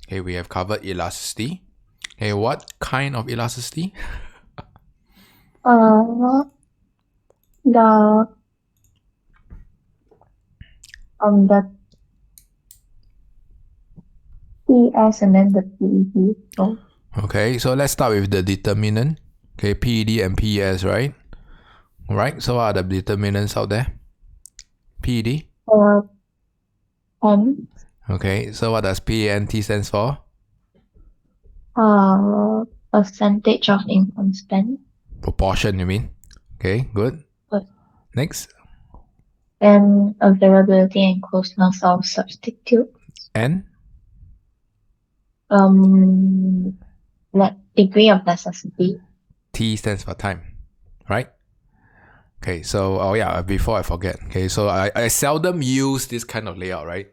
Okay, we have covered elasticity. Okay, what kind of elasticity? The the PS and then the PED. So Okay, so let's start with the determinant. Okay, PED and PES, right? Right, so what are the determinants out there? PED. and Okay, so what does PANT stands for? percentage of income spent. Proportion, you mean? Okay, good. But Next. then availability and closeness of substitute. N. Degree of necessity. T stands for time, right? Okay, so, oh yeah, before I forget. Okay, so I seldom use this kind of layout, right?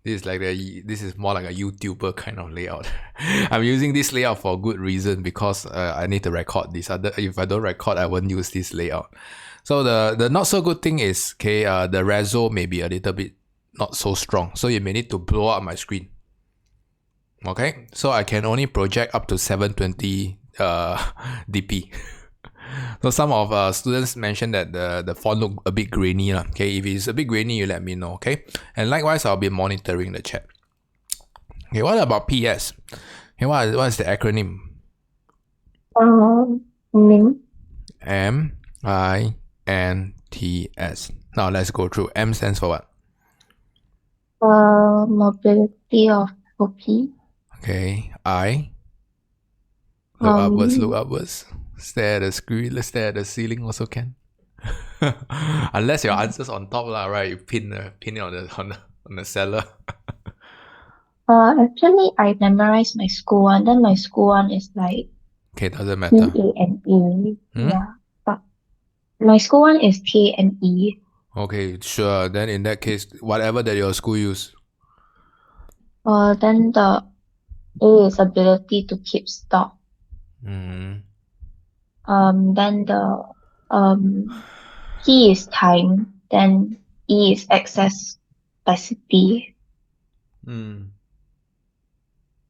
This is more like a YouTuber kind of layout. I'm using this layout for good reason because I need to record this. If I don't record, I won't use this layout. So the not so good thing is, okay, the reso may be a little bit not so strong. So you may need to blow up my screen. Okay, so I can only project up to 720 dp. So some of students mentioned that the font look a bit grainy. Okay, if it's a bit grainy, you let me know. Okay, and likewise, I'll be monitoring the chat. Okay, what about PS? Okay, what is the acronym? MINTS. MINTS. Now let's go through. M stands for what? Mobility of OP. Okay, I. Look upwards, look upwards. Stare at the screen, let's stare at the ceiling also can. Unless your answer's on top, right? You pin it on the cellar. Actually, I memorized my school one. Then my school one is like Okay, doesn't matter. TANE. Yeah, but my school one is TANE. Okay, sure. Then in that case, whatever that your school use. Then the A is ability to keep stock. Then the T is time. Then E is access capacity.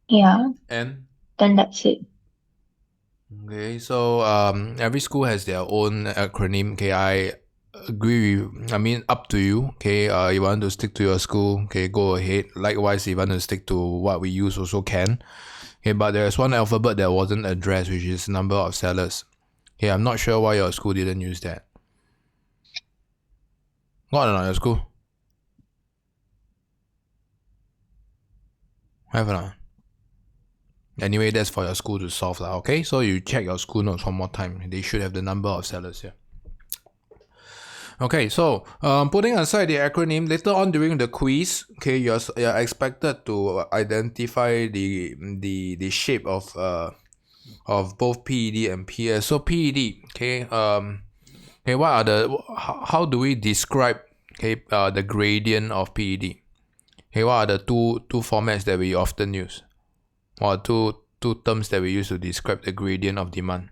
Yeah. And Then that's it. okay, so every school has their own acronym. Okay, I agree with, I mean, up to you. Okay, you want to stick to your school, okay, go ahead. Likewise, if you want to stick to what we use, also can. Okay, but there's one alphabet that wasn't addressed, which is number of sellers. Okay, I'm not sure why your school didn't use that. What or not your school? Have or not? Anyway, that's for your school to solve. Okay, so you check your school notes one more time. They should have the number of sellers here. Okay, so putting aside the acronym, later on during the quiz, okay, you're expected to identify the shape of both PED and PS. So PED, okay, okay, what are the how do we describe, okay, the gradient of PED? Okay, what are the two formats that we often use, or two terms that we use to describe the gradient of demand?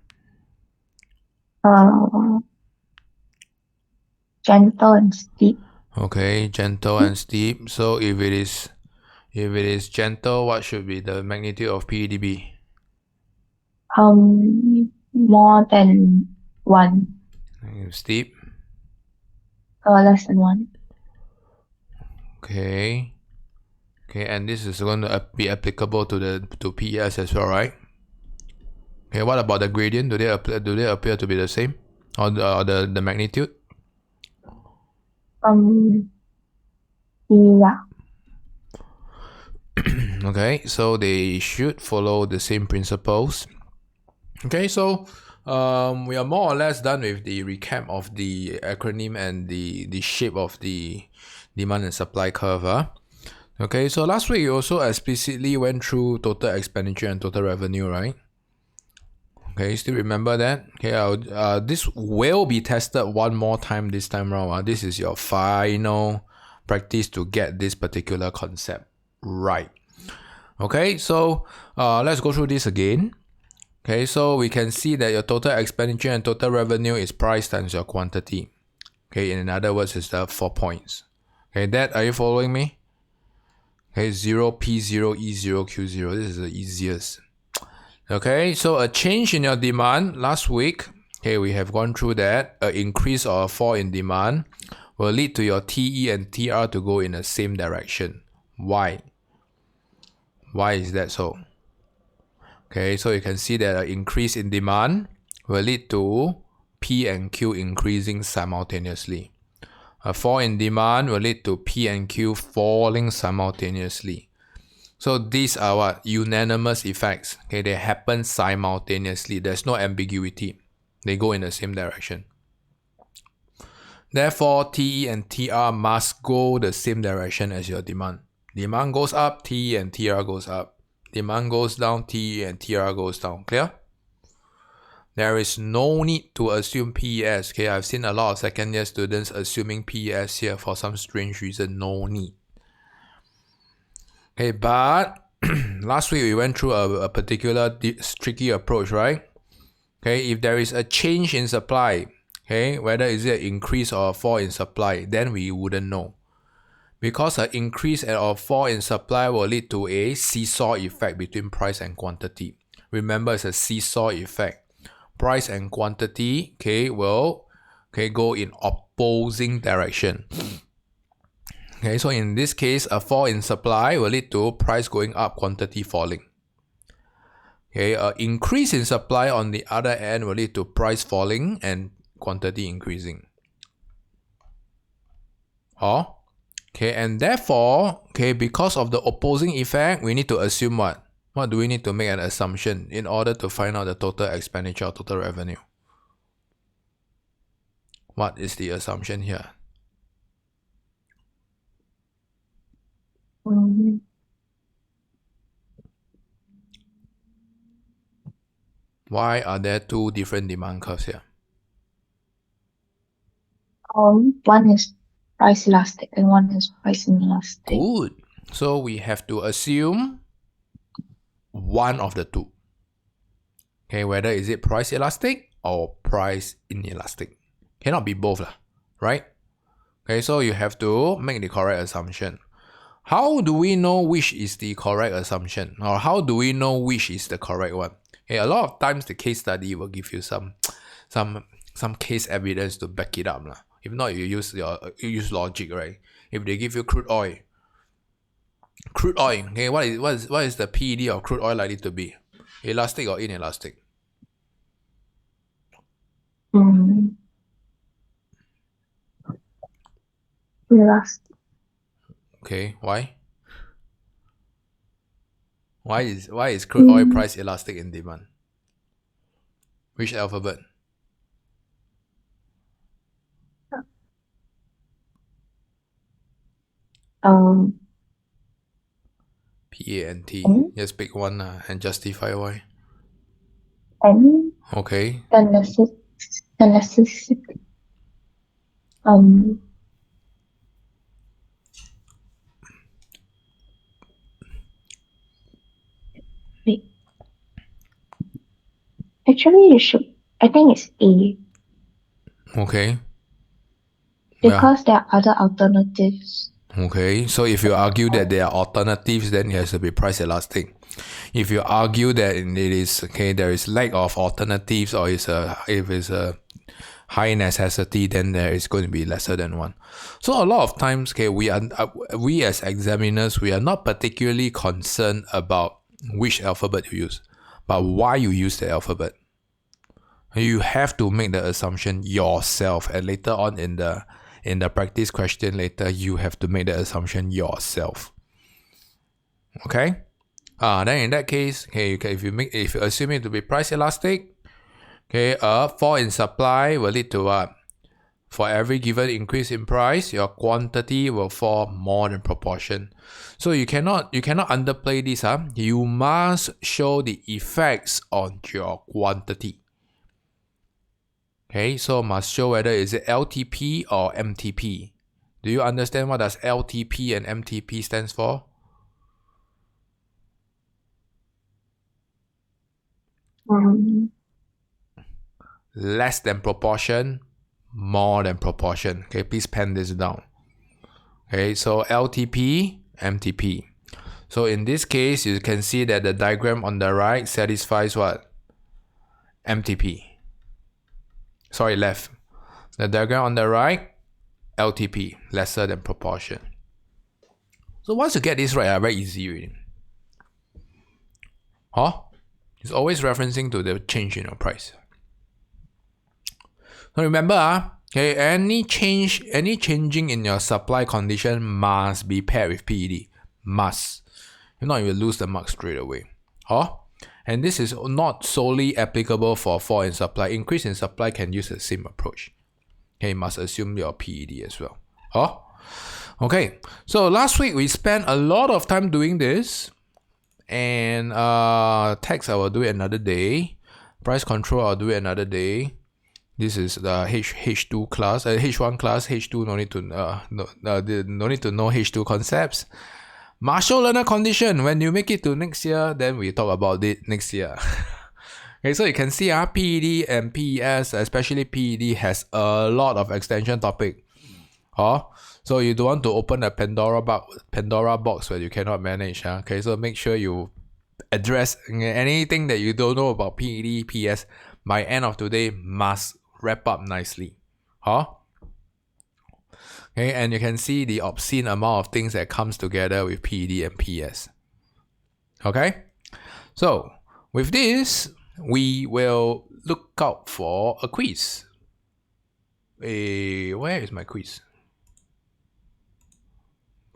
Gentle and steep. Okay, gentle and steep. So if it is gentle, what should be the magnitude of PEDB? More than 1. Steep. Less than 1. Okay. Okay, and this is going to be applicable to PES as well, right? Okay, what about the gradient? Do they appear to be the same, or the magnitude? Yeah. Okay, so they should follow the same principles. Okay, so we are more or less done with the recap of the acronym and the shape of the demand and supply curve. Okay, so last week you also explicitly went through total expenditure and total revenue, right? Okay, still remember that? Okay, this will be tested one more time this time around. This is your final practice to get this particular concept right. Okay, so let's go through this again. Okay, so we can see that your total expenditure and total revenue is price times your quantity. Okay, in other words, it's the 4 points. Okay, are you following me? Okay, 0, P0, E0, Q0. This is the easiest. Okay, so a change in your demand last week. Okay, we have gone through that. An increase or a fall in demand will lead to your TE and TR to go in the same direction. Why? Why is that so? Okay, so you can see that an increase in demand will lead to P and Q increasing simultaneously. A fall in demand will lead to P and Q falling simultaneously. So these are what? Unanimous effects. Okay, they happen simultaneously. There's no ambiguity. They go in the same direction. Therefore, TE and TR must go the same direction as your demand. Demand goes up, TE and TR goes up. Demand goes down, TE and TR goes down. Clear? There is no need to assume PES. Okay, I've seen a lot of second year students assuming PES here for some strange reason. No need. Okay, but last week we went through a particular tricky approach, right? Okay, if there is a change in supply, okay, whether is it an increase or a fall in supply, then we wouldn't know. Because an increase or fall in supply will lead to a seesaw effect between price and quantity. Remember, it's a seesaw effect. Price and quantity, will go in opposing direction. Okay, so in this case, a fall in supply will lead to price going up, quantity falling. Okay, an increase in supply on the other end will lead to price falling and quantity increasing. Okay, and therefore, because of the opposing effect, we need to assume what? What do we need to make an assumption in order to find out the total expenditure or total revenue? What is the assumption here? Why are there two different demand curves here? One is price elastic and one is price inelastic. Good. So we have to assume one of the two. Okay, whether is it price elastic or price inelastic. Cannot be both, right? Okay, so you have to make the correct assumption. How do we know which is the correct assumption? Or how do we know which is the correct one? Okay, a lot of times the case study will give you some case evidence to back it up. If not, you use logic, right? If they give you crude oil, okay, what is the PED of crude oil likely to be? Elastic or inelastic? Elastic. Okay, why? Why is crude oil price elastic in demand? Which alphabet? PANT. Just pick one and justify why. Okay. The necessity. Wait. Actually, you should. I think it's A. Okay. Because there are other alternatives. Okay, so if you argue that there are alternatives, then it has to be price elastic. If you argue that it is there is lack of alternatives, or if it's a high necessity, then there is going to be lesser than one. So a lot of times, we as examiners, we are not particularly concerned about which alphabet you use, but why you use the alphabet. You have to make the assumption yourself, and later on in the practice question later, you have to make the assumption yourself. Okay? Then in that case, if you assume it to be price elastic, a fall in supply will lead to what? For every given increase in price, your quantity will fall more than proportion. So you cannot underplay this. You must show the effects on your quantity. Okay, so must show whether is it LTP or MTP. Do you understand what does LTP and MTP stands for? Less than proportion, more than proportion. Okay, please pen this down. Okay, so LTP, MTP. So in this case, you can see that the diagram on the right satisfies what? MTP. Sorry, left. The diagram on the right, LTP, lesser than proportion. So once you get this right, very easy really. It's always referencing to the change in your price. So remember, okay, any changing in your supply condition must be paired with PED. Must. If not, you will lose the mark straight away. And this is not solely applicable for fall in supply. Increase in supply can use the same approach. Okay, you must assume your PED as well. Okay, so last week we spent a lot of time doing this. And tax I will do it another day. Price control I'll do it another day. This is the H2 class, H1 class. H2 no need to no need to know H2 concepts. Marshall learner condition. When you make it to next year, then we talk about it next year. Okay, so you can see PED and PES, especially PED, has a lot of extension topic. So you don't want to open a Pandora box where you cannot manage. Okay, so make sure you address anything that you don't know about PED, PS. By end of today, must wrap up nicely. Okay, and you can see the obscene amount of things that comes together with PED and PS. Okay, so with this, we will look out for a quiz. Where is my quiz?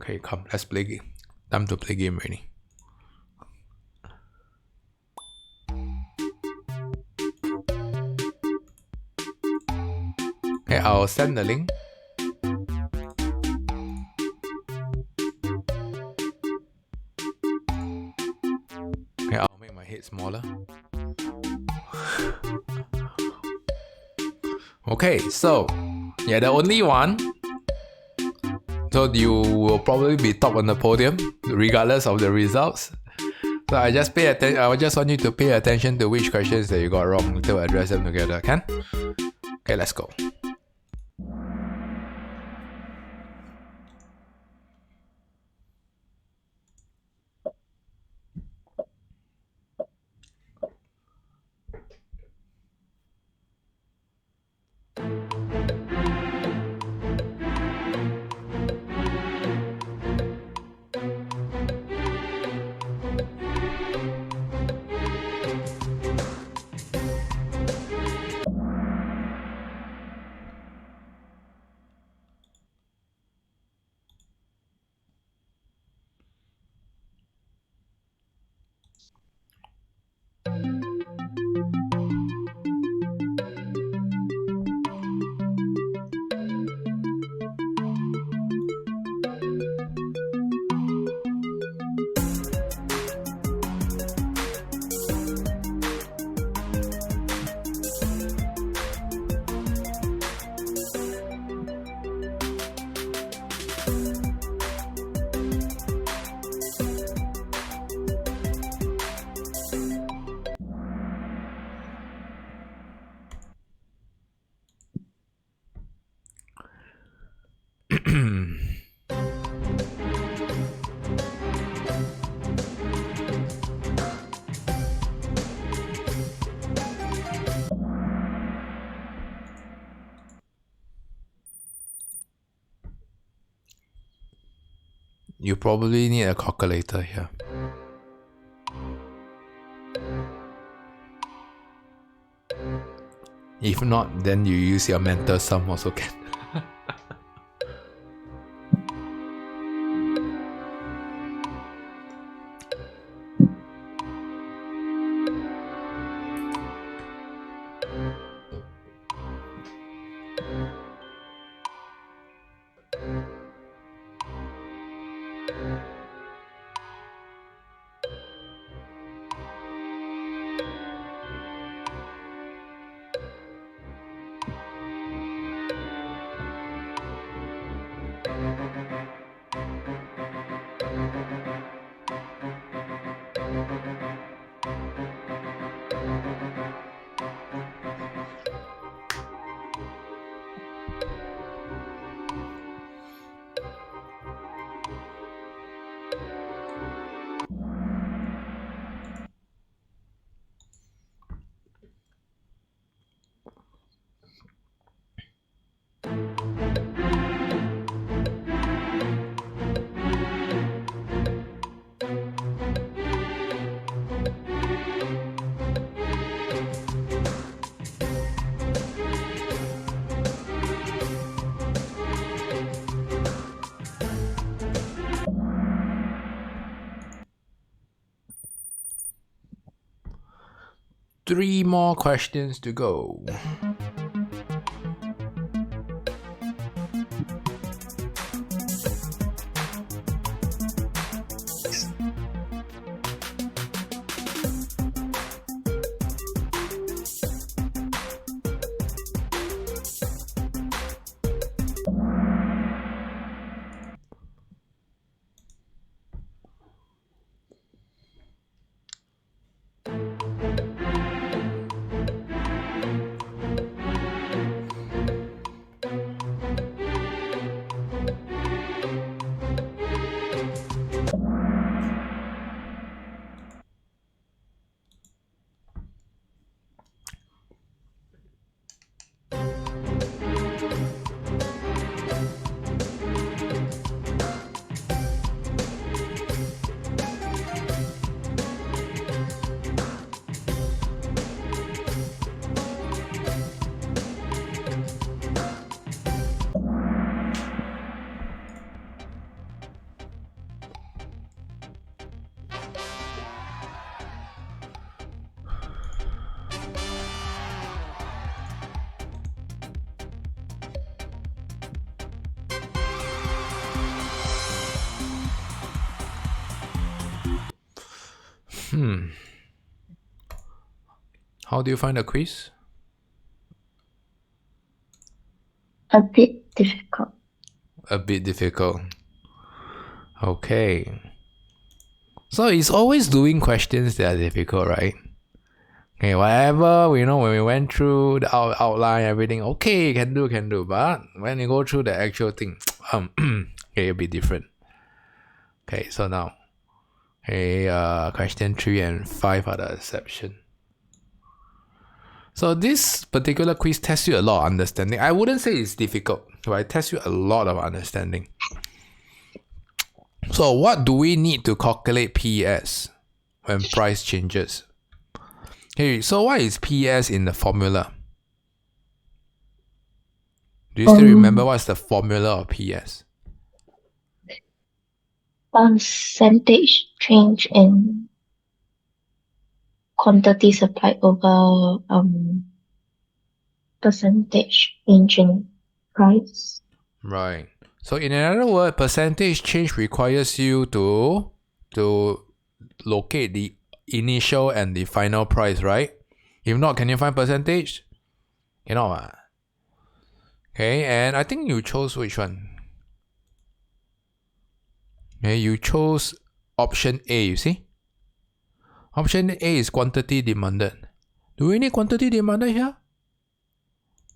Okay, come, let's play game. Time to play game already. Okay, I'll send the link. Okay, I'll make my head smaller. Okay, so yeah, the only one. So you will probably be top on the podium, regardless of the results. So I just want you to pay attention to which questions that you got wrong to address them together. Can? Okay, let's go. You probably need a calculator here. If not, then you use your mental sum also can. 3 more questions to go. How do you find the quiz? A bit difficult. A bit difficult. Okay. So it's always doing questions that are difficult, right? Okay, whatever, when we went through the outline, everything, okay, can do. But when you go through the actual thing, okay, it'll be different. Okay, so now, question 3 and 5 are the exception. So this particular quiz tests you a lot of understanding. I wouldn't say it's difficult, but it tests you a lot of understanding. So what do we need to calculate PS when price changes? Okay, so what is PS in the formula? Do you still remember what's the formula of PS? Percentage change in quantity supplied over percentage change in price. Right. So in another word, percentage change requires you to locate the initial and the final price, right? If not, can you find percentage? Cannot. Okay, and I think you chose which one? Okay, you chose option A, you see? Option A is quantity demanded. Do we need quantity demanded here?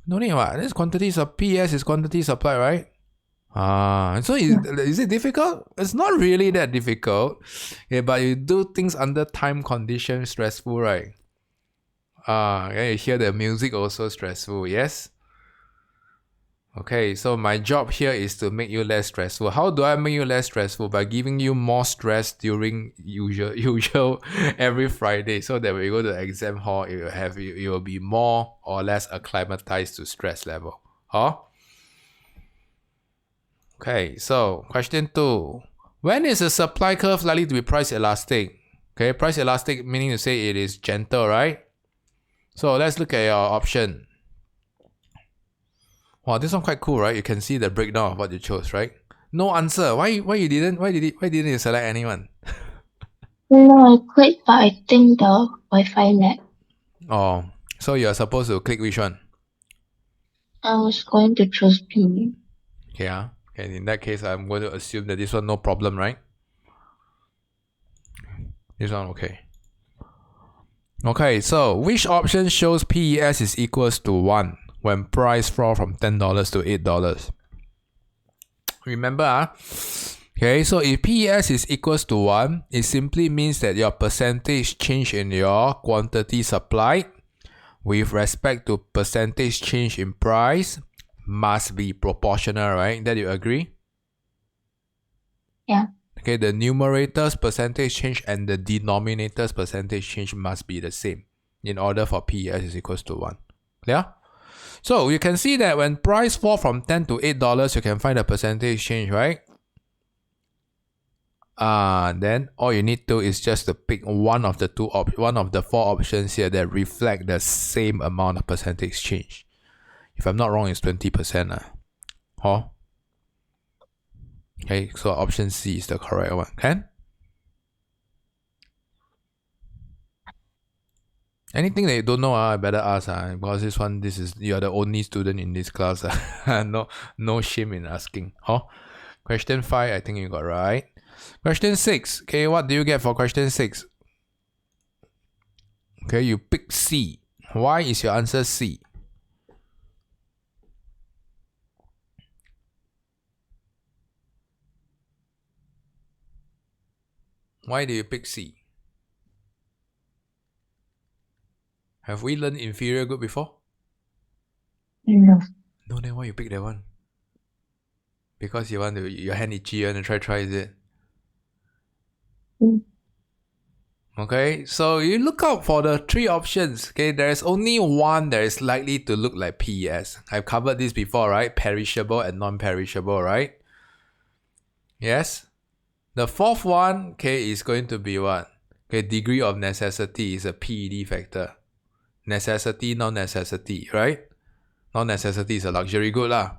No need what? This quantity PS is quantity supply, right? So is it difficult? It's not really that difficult. Yeah, but you do things under time conditions stressful, right? You hear the music also stressful, yes? Okay, so my job here is to make you less stressful. How do I make you less stressful? By giving you more stress during usual every Friday, so that when you go to the exam hall, you will be more or less acclimatized to stress level. Huh? Okay, so question 2. When is the supply curve likely to be price elastic? Okay, price elastic meaning to say it is gentle, right? So let's look at your option. Wow, this one quite cool, right? You can see the breakdown of what you chose, right? No answer. Why didn't you select anyone? No, I clicked, but I think the Wi-Fi lag. Oh, so you're supposed to click which one? I was going to choose B. Yeah. Okay, in that case, I'm going to assume that this one no problem, right? This one okay. Okay, so which option shows PES is equals to 1 when price fall from $10 to $8? Remember, okay, so if PES is equals to 1, it simply means that your percentage change in your quantity supplied with respect to percentage change in price must be proportional, right? That you agree? Yeah. Okay, the numerator's percentage change and the denominator's percentage change must be the same in order for PES is equals to 1. Clear? So you can see that when price fall from $10 to $8, you can find the percentage change, right? then all you need to is just to pick one of the four options here that reflect the same amount of percentage change. If I'm not wrong, it's 20%. Okay, so option C is the correct one. Can? Anything that you don't know, I better ask. Because you are the only student in this class. No shame in asking. Question 5, I think you got right. Question 6. Okay, what do you get for question 6? Okay, you pick C. Why is your answer C? Why do you pick C? Have we learned inferior good before? No. No, then why you pick that one? Because you want your hand itchy, you want to try, is it? Okay, so you look out for the 3 options. Okay, there's only one that is likely to look like PES. I've covered this before, right? Perishable and non-perishable, right? Yes? The 4th one, okay, is going to be what? Okay, degree of necessity is a PED factor. Necessity, non-necessity, right? Non-necessity is a luxury good lah.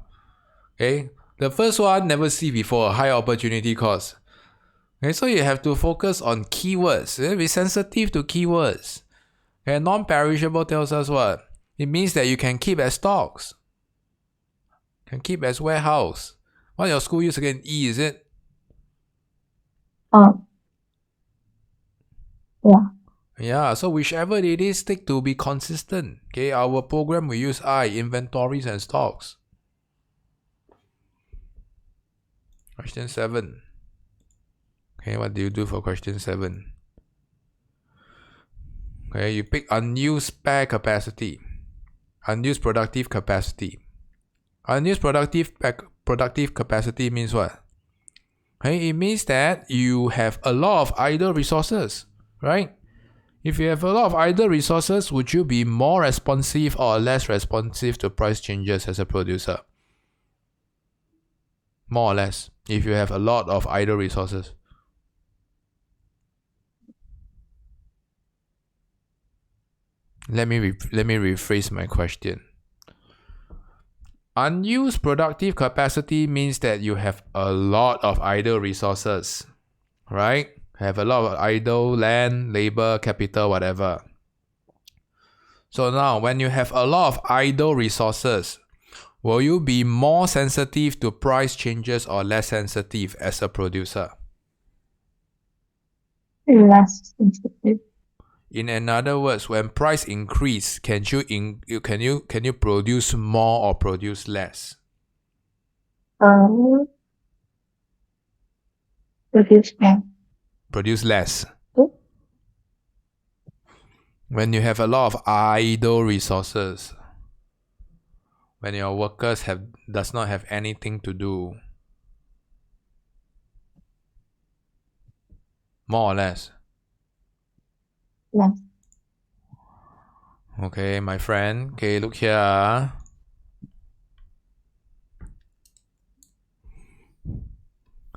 Okay, the first one never see before, high opportunity cost. Okay, so you have to focus on keywords. Be sensitive to keywords. Okay, non-perishable tells us what? It means that you can keep as stocks. Can keep as warehouse. What your school use again? E, is it? Yeah. Yeah, so whichever it is, stick to be consistent. Okay, our program we use I, inventories and stocks. Question 7. Okay, what do you do for question 7? Okay, you pick unused spare capacity. Unused productive capacity. Unused productive capacity means what? Okay, it means that you have a lot of idle resources, right? If you have a lot of idle resources, would you be more responsive or less responsive to price changes as a producer? More or less, if you have a lot of idle resources. Let me rephrase my question. Unused productive capacity means that you have a lot of idle resources, right? Have a lot of idle land, labor, capital, whatever. So now, when you have a lot of idle resources, will you be more sensitive to price changes or less sensitive as a producer? Less sensitive. In other words, when price increase, can you produce more or produce less? Produce less. Produce less. When you have a lot of idle resources, when your workers does not have anything to do, more or less. Less. Okay, my friend. Okay, look here.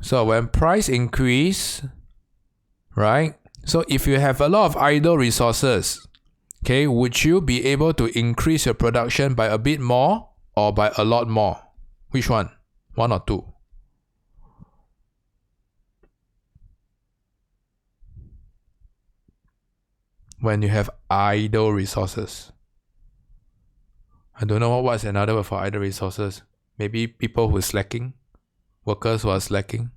So when price increase, right? So if you have a lot of idle resources, okay, would you be able to increase your production by a bit more or by a lot more? Which one? 1 or 2? When you have idle resources. I don't know what's another word for idle resources. Maybe people who are slacking? Workers who are slacking?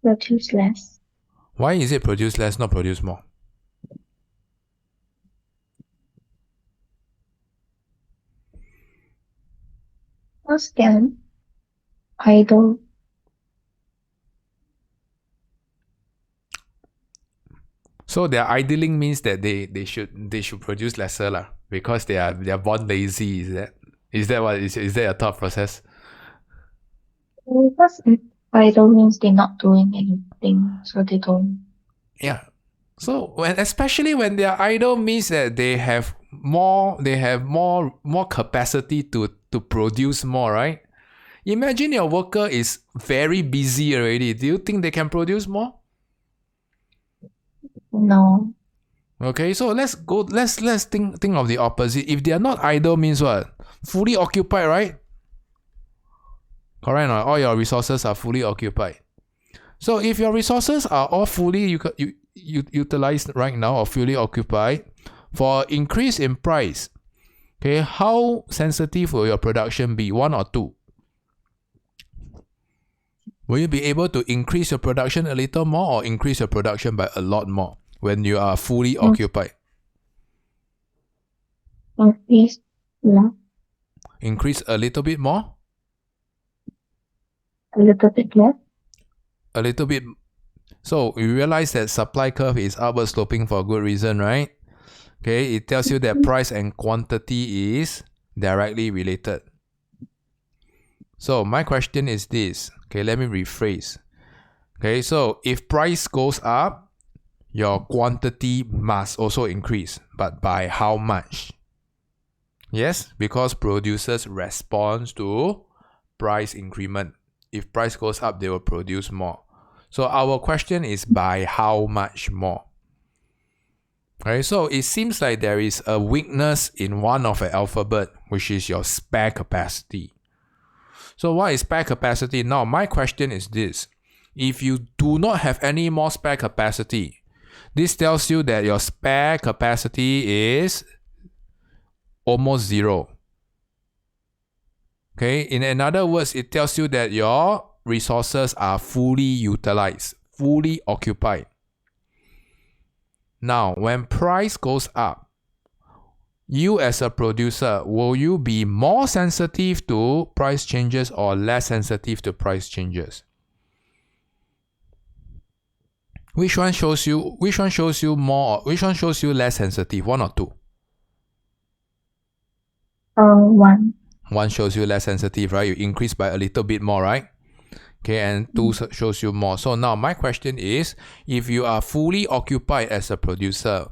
Produce less. Why is it produce less, not produce more? Because then, idle. So their idling means that they should produce lesser lah, because they are born lazy. Is that a thought process? Because idle means they're not doing anything, so they don't. Yeah. So especially when they are idle means that they have more capacity to produce more, right? Imagine your worker is very busy already. Do you think they can produce more? No. Okay, so let's think of the opposite. If they are not idle means what? Fully occupied, right? Correct or not? All your resources are fully occupied. So if your resources are all fully utilized right now or fully occupied, for increase in price, okay, how sensitive will your production be? 1 or 2? Will you be able to increase your production a little more or increase your production by a lot more when you are fully occupied? Increase. Yeah. Increase a little bit more? A little bit less. A little bit. So you realize that supply curve is upward sloping for a good reason, right? Okay, it tells you that price and quantity is directly related. So my question is this. Okay, let me rephrase. Okay, so if price goes up, your quantity must also increase. But by how much? Yes, because producers respond to price increment. If price goes up, they will produce more. So our question is by how much more? Okay, so it seems like there is a weakness in one of the alphabet, which is your spare capacity. So what is spare capacity? Now, my question is this. If you do not have any more spare capacity, this tells you that your spare capacity is almost zero. Okay, in other words, it tells you that your resources are fully utilized, fully occupied. Now, when price goes up, you as a producer, will you be more sensitive to price changes or less sensitive to price changes? Which one shows you more, which one shows you less sensitive? 1 or 2? 1. 1 shows you less sensitive, right? You increase by a little bit more, right? Okay, and 2 shows you more. So now my question is, if you are fully occupied as a producer,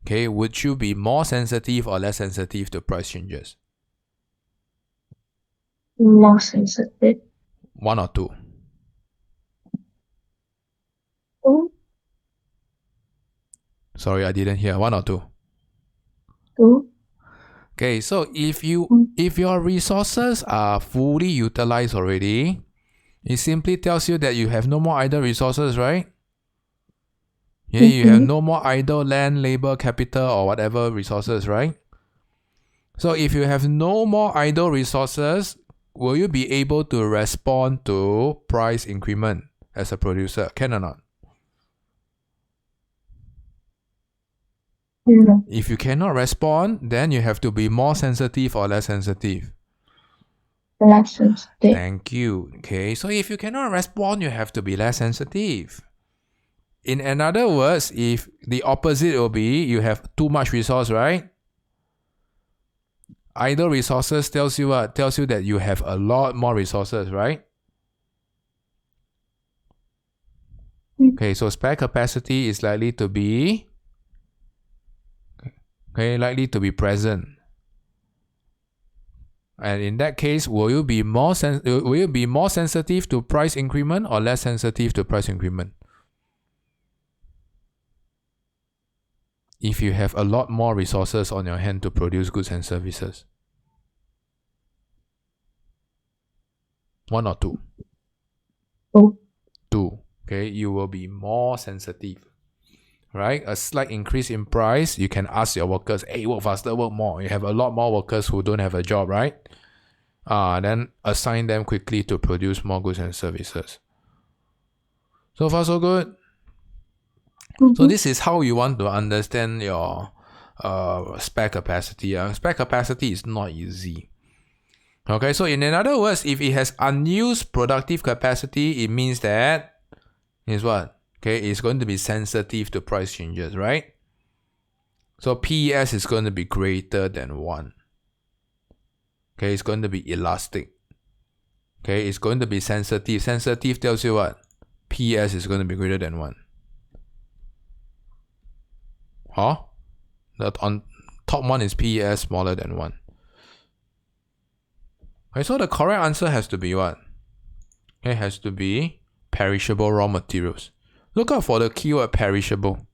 okay, would you be more sensitive or less sensitive to price changes? More sensitive. 1 or 2? 2. Sorry, I didn't hear. 1 or 2? 2. Okay, so if your resources are fully utilized already, it simply tells you that you have no more idle resources, right? Yeah, you have no more idle land, labor, capital, or whatever resources, right? So if you have no more idle resources, will you be able to respond to price increment as a producer? Can or not? No. If you cannot respond, then you have to be more sensitive or less sensitive. Less sensitive. Thank you. Okay, so if you cannot respond, you have to be less sensitive. In other words, if the opposite will be you have too much resource, right? Idle resources tells you what? Tells you that you have a lot more resources, right? Okay, so spare capacity is likely to be present. And in that case, will you be more sensitive to price increment or less sensitive to price increment? If you have a lot more resources on your hand to produce goods and services. 1 or 2? 2. 2. Okay, you will be more sensitive. Right? A slight increase in price, you can ask your workers, hey, work faster, work more. You have a lot more workers who don't have a job, right? Then assign them quickly to produce more goods and services. So far, so good. So this is how you want to understand your spare capacity. Spare capacity is not easy. Okay, so in other words, if it has unused productive capacity, it means that is what? Okay, it's going to be sensitive to price changes, right? So PES is going to be greater than 1. Okay, it's going to be elastic. Okay, it's going to be sensitive. Sensitive tells you what? PES is going to be greater than 1. Huh? The on top one is PES smaller than 1. Okay, so the correct answer has to be what? It has to be perishable raw materials. Look out for the keyword perishable.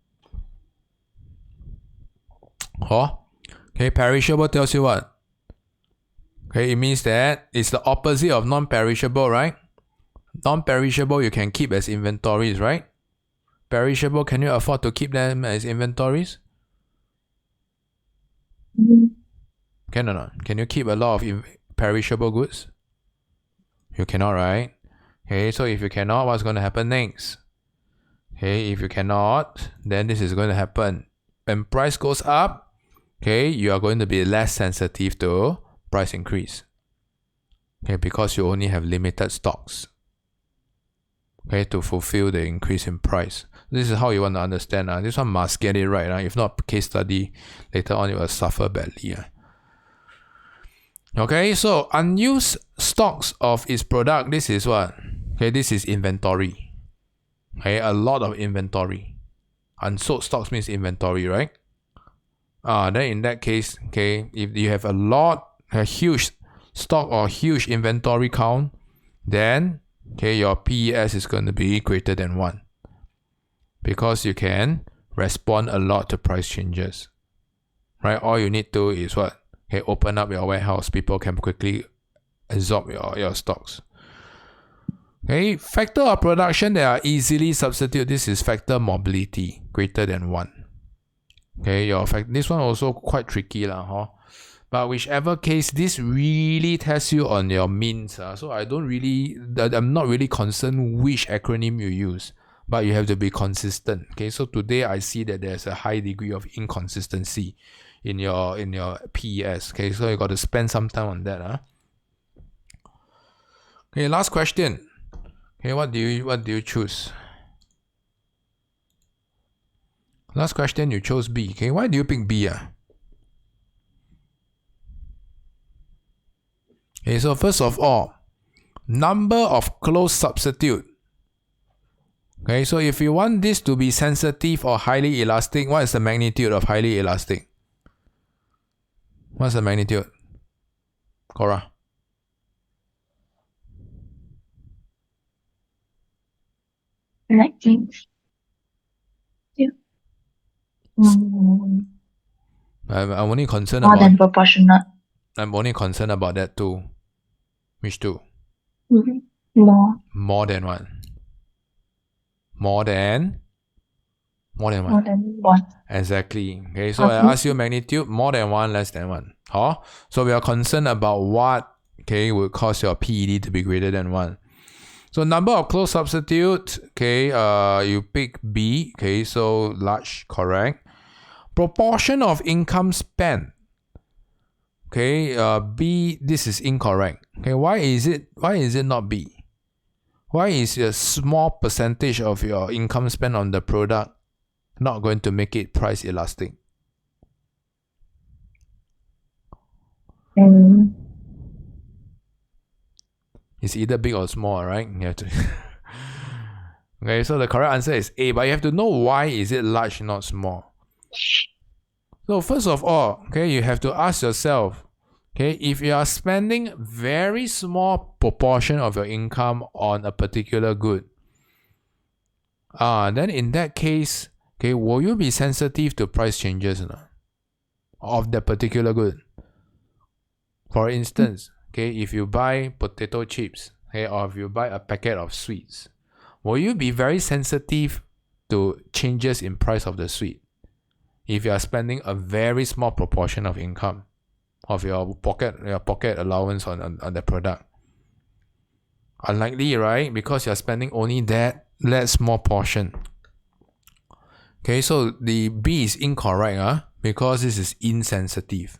Okay, perishable tells you what? Okay, it means that it's the opposite of non-perishable, right? Non-perishable you can keep as inventories, right? Perishable, can you afford to keep them as inventories? Can or not? Can you keep a lot of perishable goods? You cannot, right? Okay, so if you cannot, what's going to happen next? Okay, if you cannot, then this is going to happen. When price goes up, okay, you are going to be less sensitive to price increase. Okay, because you only have limited stocks. Okay, to fulfill the increase in price. This is how you want to understand. This one must get it right. If not, case study, later on you will suffer badly. Okay, so unused stocks of its product, this is what? Okay, this is inventory. Okay, a lot of inventory. Unsold stocks means inventory, right? Then in that case, okay, if you have a huge stock or huge inventory count, then okay, your PES is going to be greater than 1. Because you can respond a lot to price changes. Right? All you need to is what? Okay, open up your warehouse. People can quickly absorb your stocks. Okay, factor of production that are easily substituted. This is factor mobility greater than 1. Okay, this one also quite tricky But whichever case, this really tests you on your means. So I'm not really concerned which acronym you use, but you have to be consistent. Okay, so today I see that there's a high degree of inconsistency in your PES. Okay, so you got to spend some time on that. Okay, last question. Okay, what do you choose? Last question, you chose B. Okay, why do you pick B? Okay, so first of all, number of close substitute. Okay, so if you want this to be sensitive or highly elastic, what is the magnitude of highly elastic? What's the magnitude? Cora? I'm only concerned More about than proportionate. I'm only concerned about that too. Which two? More than one. More than one. More than 1. Exactly. Okay, so I ask you magnitude, more than 1, less than 1. So we are concerned about what will cause your PED to be greater than 1. So number of close substitute, you pick B. Okay, so large, correct. Proportion of income spent. Okay, B, this is incorrect. Okay, why is it not B? Why is a small percentage of your income spent on the product not going to make it price elastic? It's either big or small, right? You have to okay, so the correct answer is A, but you have to know why is it large, not small. So first of all, you have to ask yourself, if you are spending very small proportion of your income on a particular good, then in that case, will you be sensitive to price changes of that particular good? For instance, if you buy potato chips, or if you buy a packet of sweets, will you be very sensitive to changes in price of the sweet if you are spending a very small proportion of income of your pocket allowance on the product? Unlikely, right? Because you're spending only that small portion. So the B is incorrect, because this is insensitive.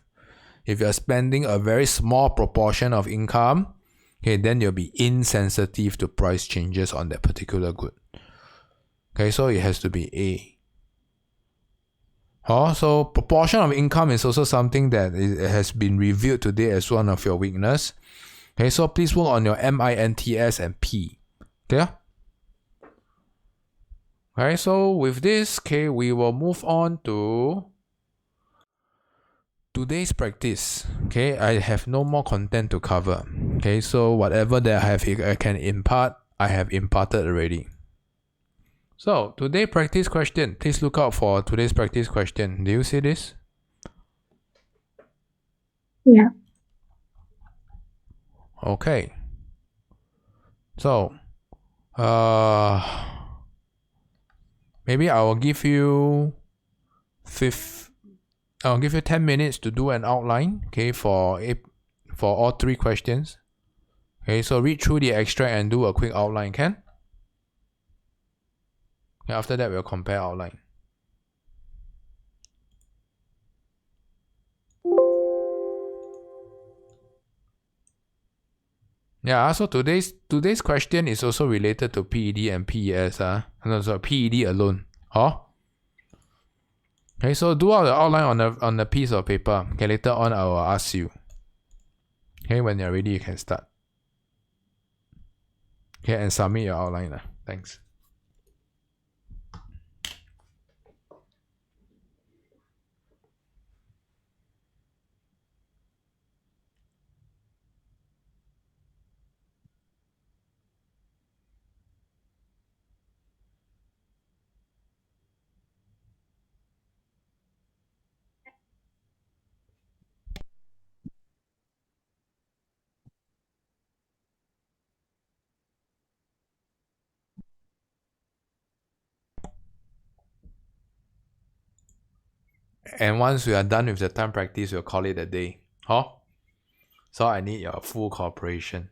If you're spending a very small proportion of income, then you'll be insensitive to price changes on that particular good. So it has to be A. So proportion of income is also something that has been reviewed today as one of your weakness. So please work on your MINTS and P. Okay? Alright, so with this, we will move on to today's practice. I have no more content to cover. Okay, so whatever that I can impart, I have imparted already. So today practice question. Please look out for today's practice question. Do you see this? Yeah. Okay. So, maybe I will give you I'll give you 10 minutes to do an outline. Okay, for all three questions. Okay, so read through the extract and do a quick outline. Can? Okay, after that we'll compare outline. Yeah, so today's question is also related to PED and PES. No, sorry, PED alone. Oh. Okay, so do out the outline on the piece of paper. Okay, later on I will ask you. Okay, when you're ready, you can start. Okay, and submit your outline. Thanks. And once we are done with the time practice, we'll call it a day. Huh? So I need your full cooperation.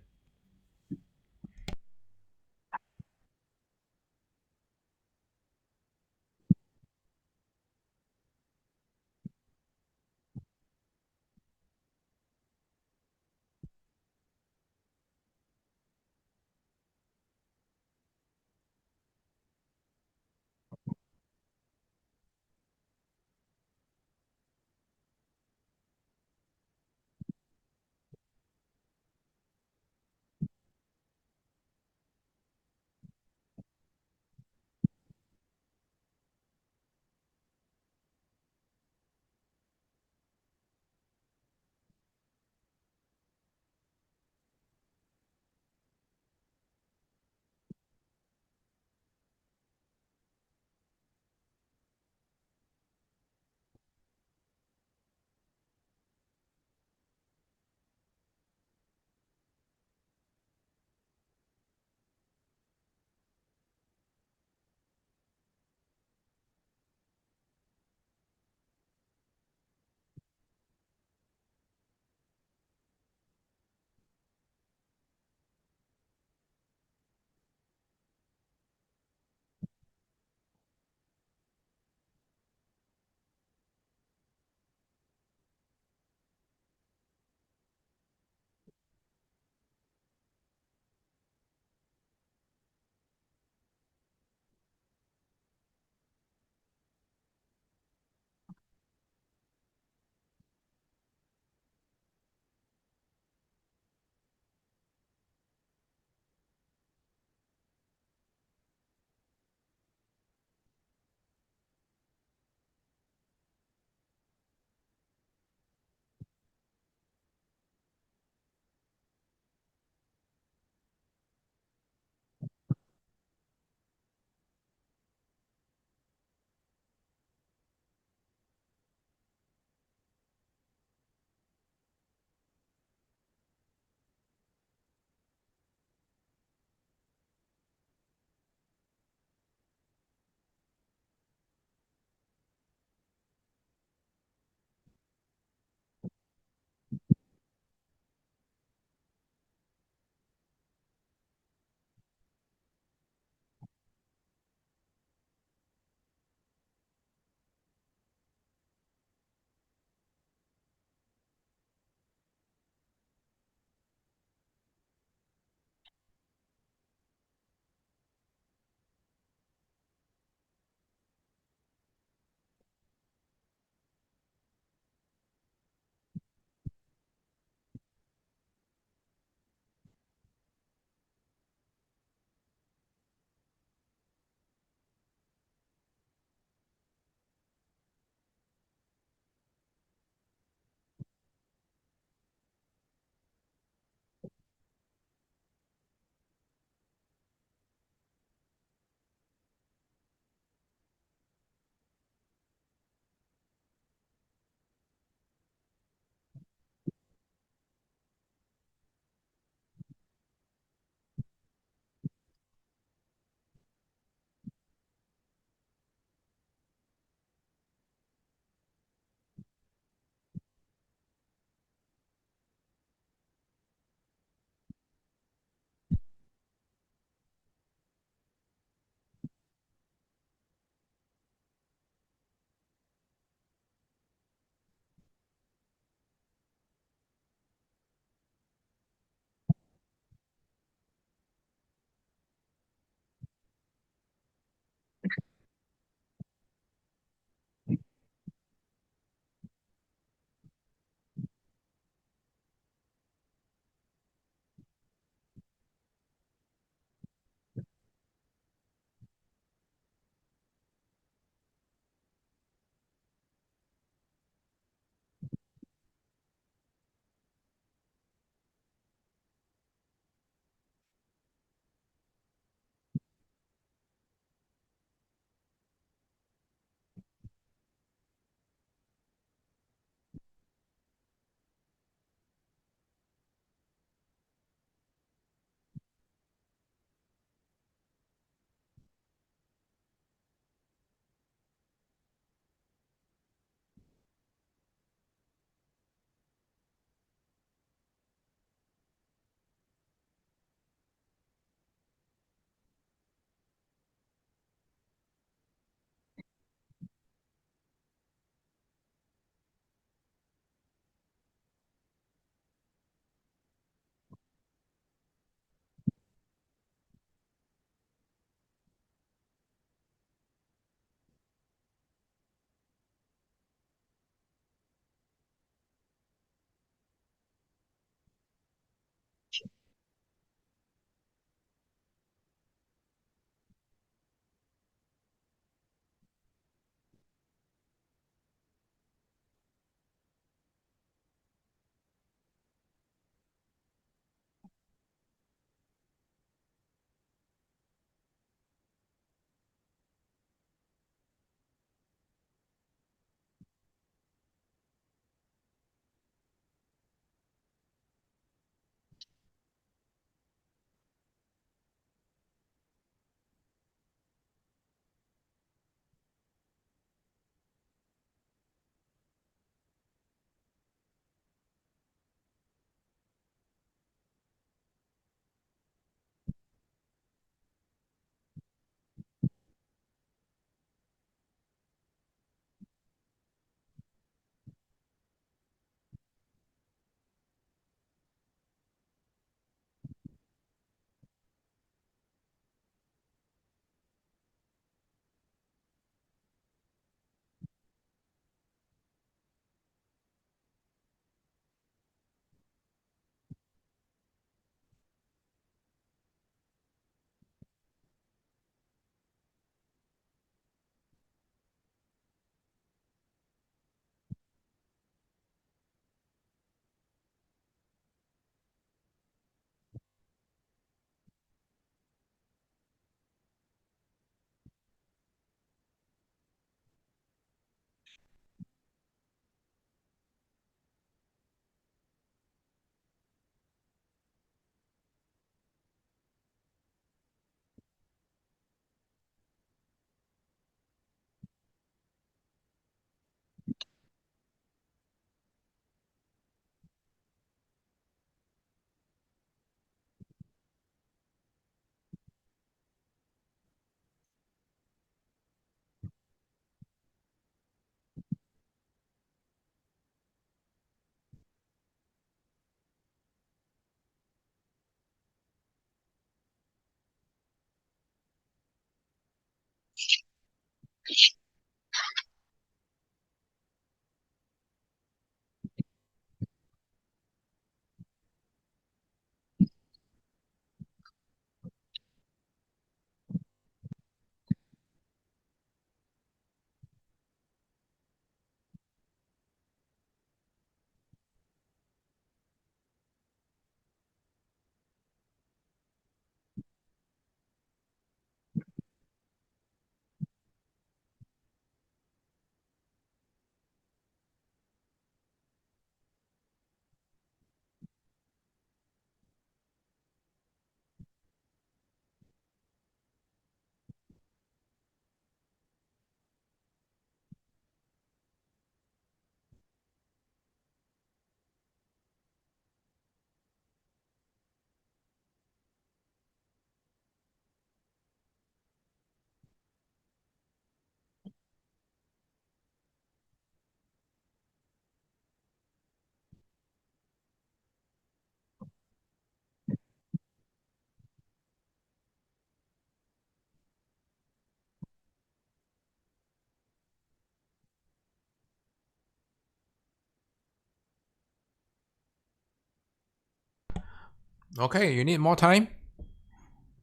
Okay, you need more time?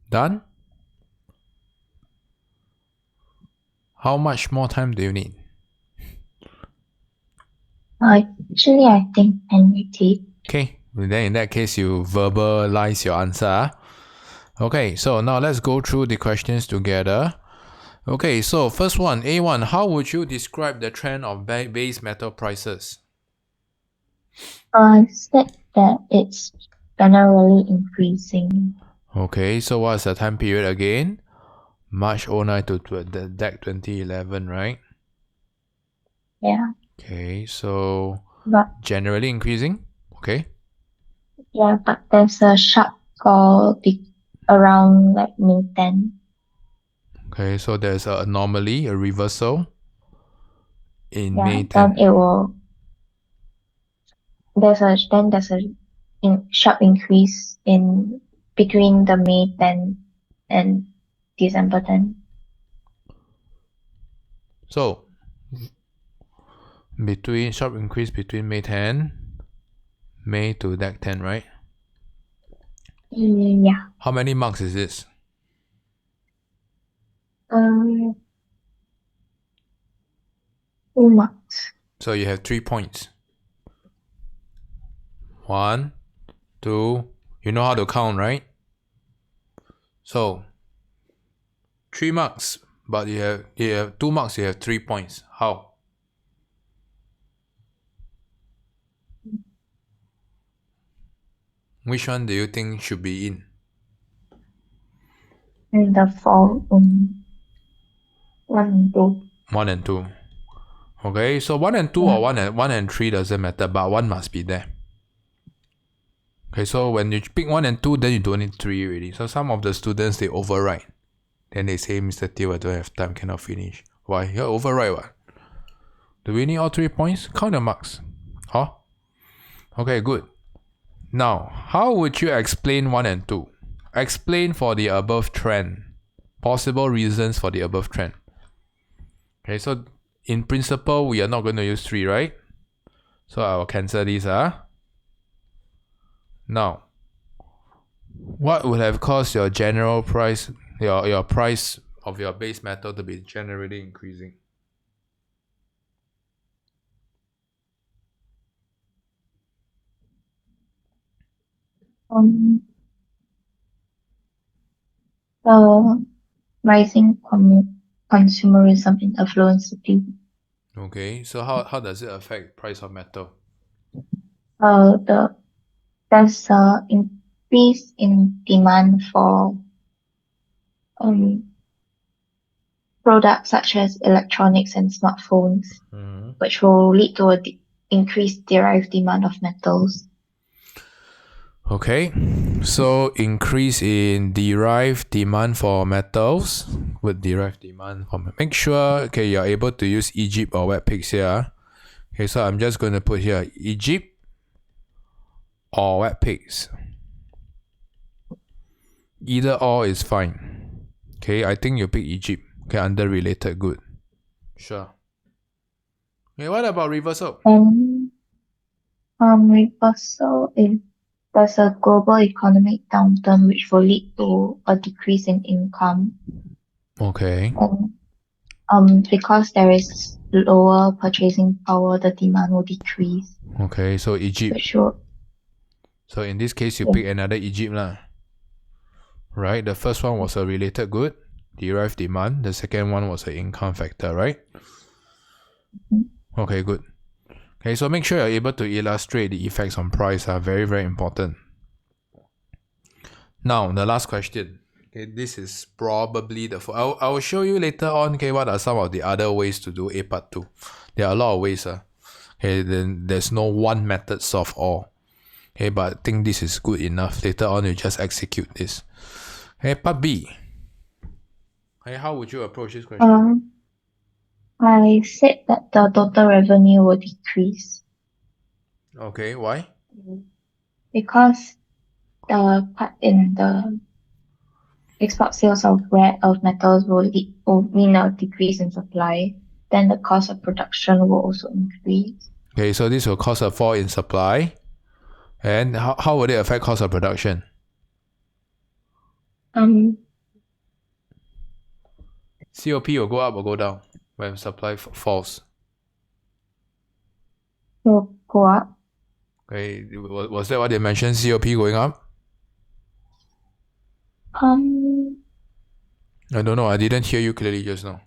Done? How much more time do you need? Actually, I think can repeat. Okay, then in that case, you verbalize your answer. Okay, so now let's go through the questions together. Okay, so first one, A1, how would you describe the trend of base metal prices? I said that it's generally increasing. Okay, so what's the time period again? March 09 to DEC 2011, right? Yeah, Okay, so but generally increasing. Okay. there's a sharp fall around like May 10. Okay, so there's an anomaly, a reversal in Yeah, May then 10. it will there's a sharp increase in between the May 10 and December 10. So between sharp increase between May 10, May to DEC 10, right? Yeah. How many marks is this? Um, 2 months. So you have 3 points. 1, 2. You know how to count, right? So 3 marks, but you have 2 marks. You have 3 points. How? Which one do you think should be in? In the fall, 1 and 2. 1 and 2. Okay, so 1 and 2 Yeah. or 1 and 3 doesn't matter, but 1 must be there. Okay, so when you pick 1 and 2, then you don't need 3 already. So some of the students, they overwrite. Then they say, Mr. Teo, I don't have time, cannot finish. Why? You're overwrite what? Do we need all 3 points? Count the marks. Huh? Okay, good. Now, how would you explain 1 and 2? Explain for the above trend. Possible reasons for the above trend. Okay, so in principle, we are not going to use 3, right? So I will cancel this. Now, what would have caused your general price, your price of your base metal to be generally increasing? Um, the rising consumerism in affluent cities. Okay, so how does it affect price of metal? There's a increase in demand for um products such as electronics and smartphones, which will lead to a increased derived demand of metals. Okay, so increase in derived demand for metals with derived demand for make sure you're able to use Egypt or webpics here. Okay, so I'm just going to put here Egypt or webpics. Either or is fine. Okay, I think you pick Egypt. Okay, under related good. Sure. Okay, what about reversal? And reversal is there's a global economic downturn which will lead to a decrease in income. Okay. And because there is lower purchasing power, the demand will decrease. Okay, so Egypt. Which will, So in this case, you pick another Egypt lah. Right? The first one was a related good, derived demand. The second one was an income factor, right? Okay, good. Okay, so make sure you're able to illustrate the effects on price are very, very important. Now, the last question. Okay, this is probably the... I will show you later on, okay, what are some of the other ways to do A part 2. There are a lot of ways. Okay, then there's no one method solve all. Okay, but I think this is good enough. Later on, you just execute this. Okay, part B. Okay, how would you approach this question? I said that the total revenue will decrease Okay, why? because the part in the export sales of metals will mean a decrease in supply. Then the cost of production will also increase. Okay, so this will cause a fall in supply. And how would it affect cost of production? COP will go up or go down when supply falls. Will go up. Okay, was that what they mentioned? COP going up? I don't know. I didn't hear you clearly just now.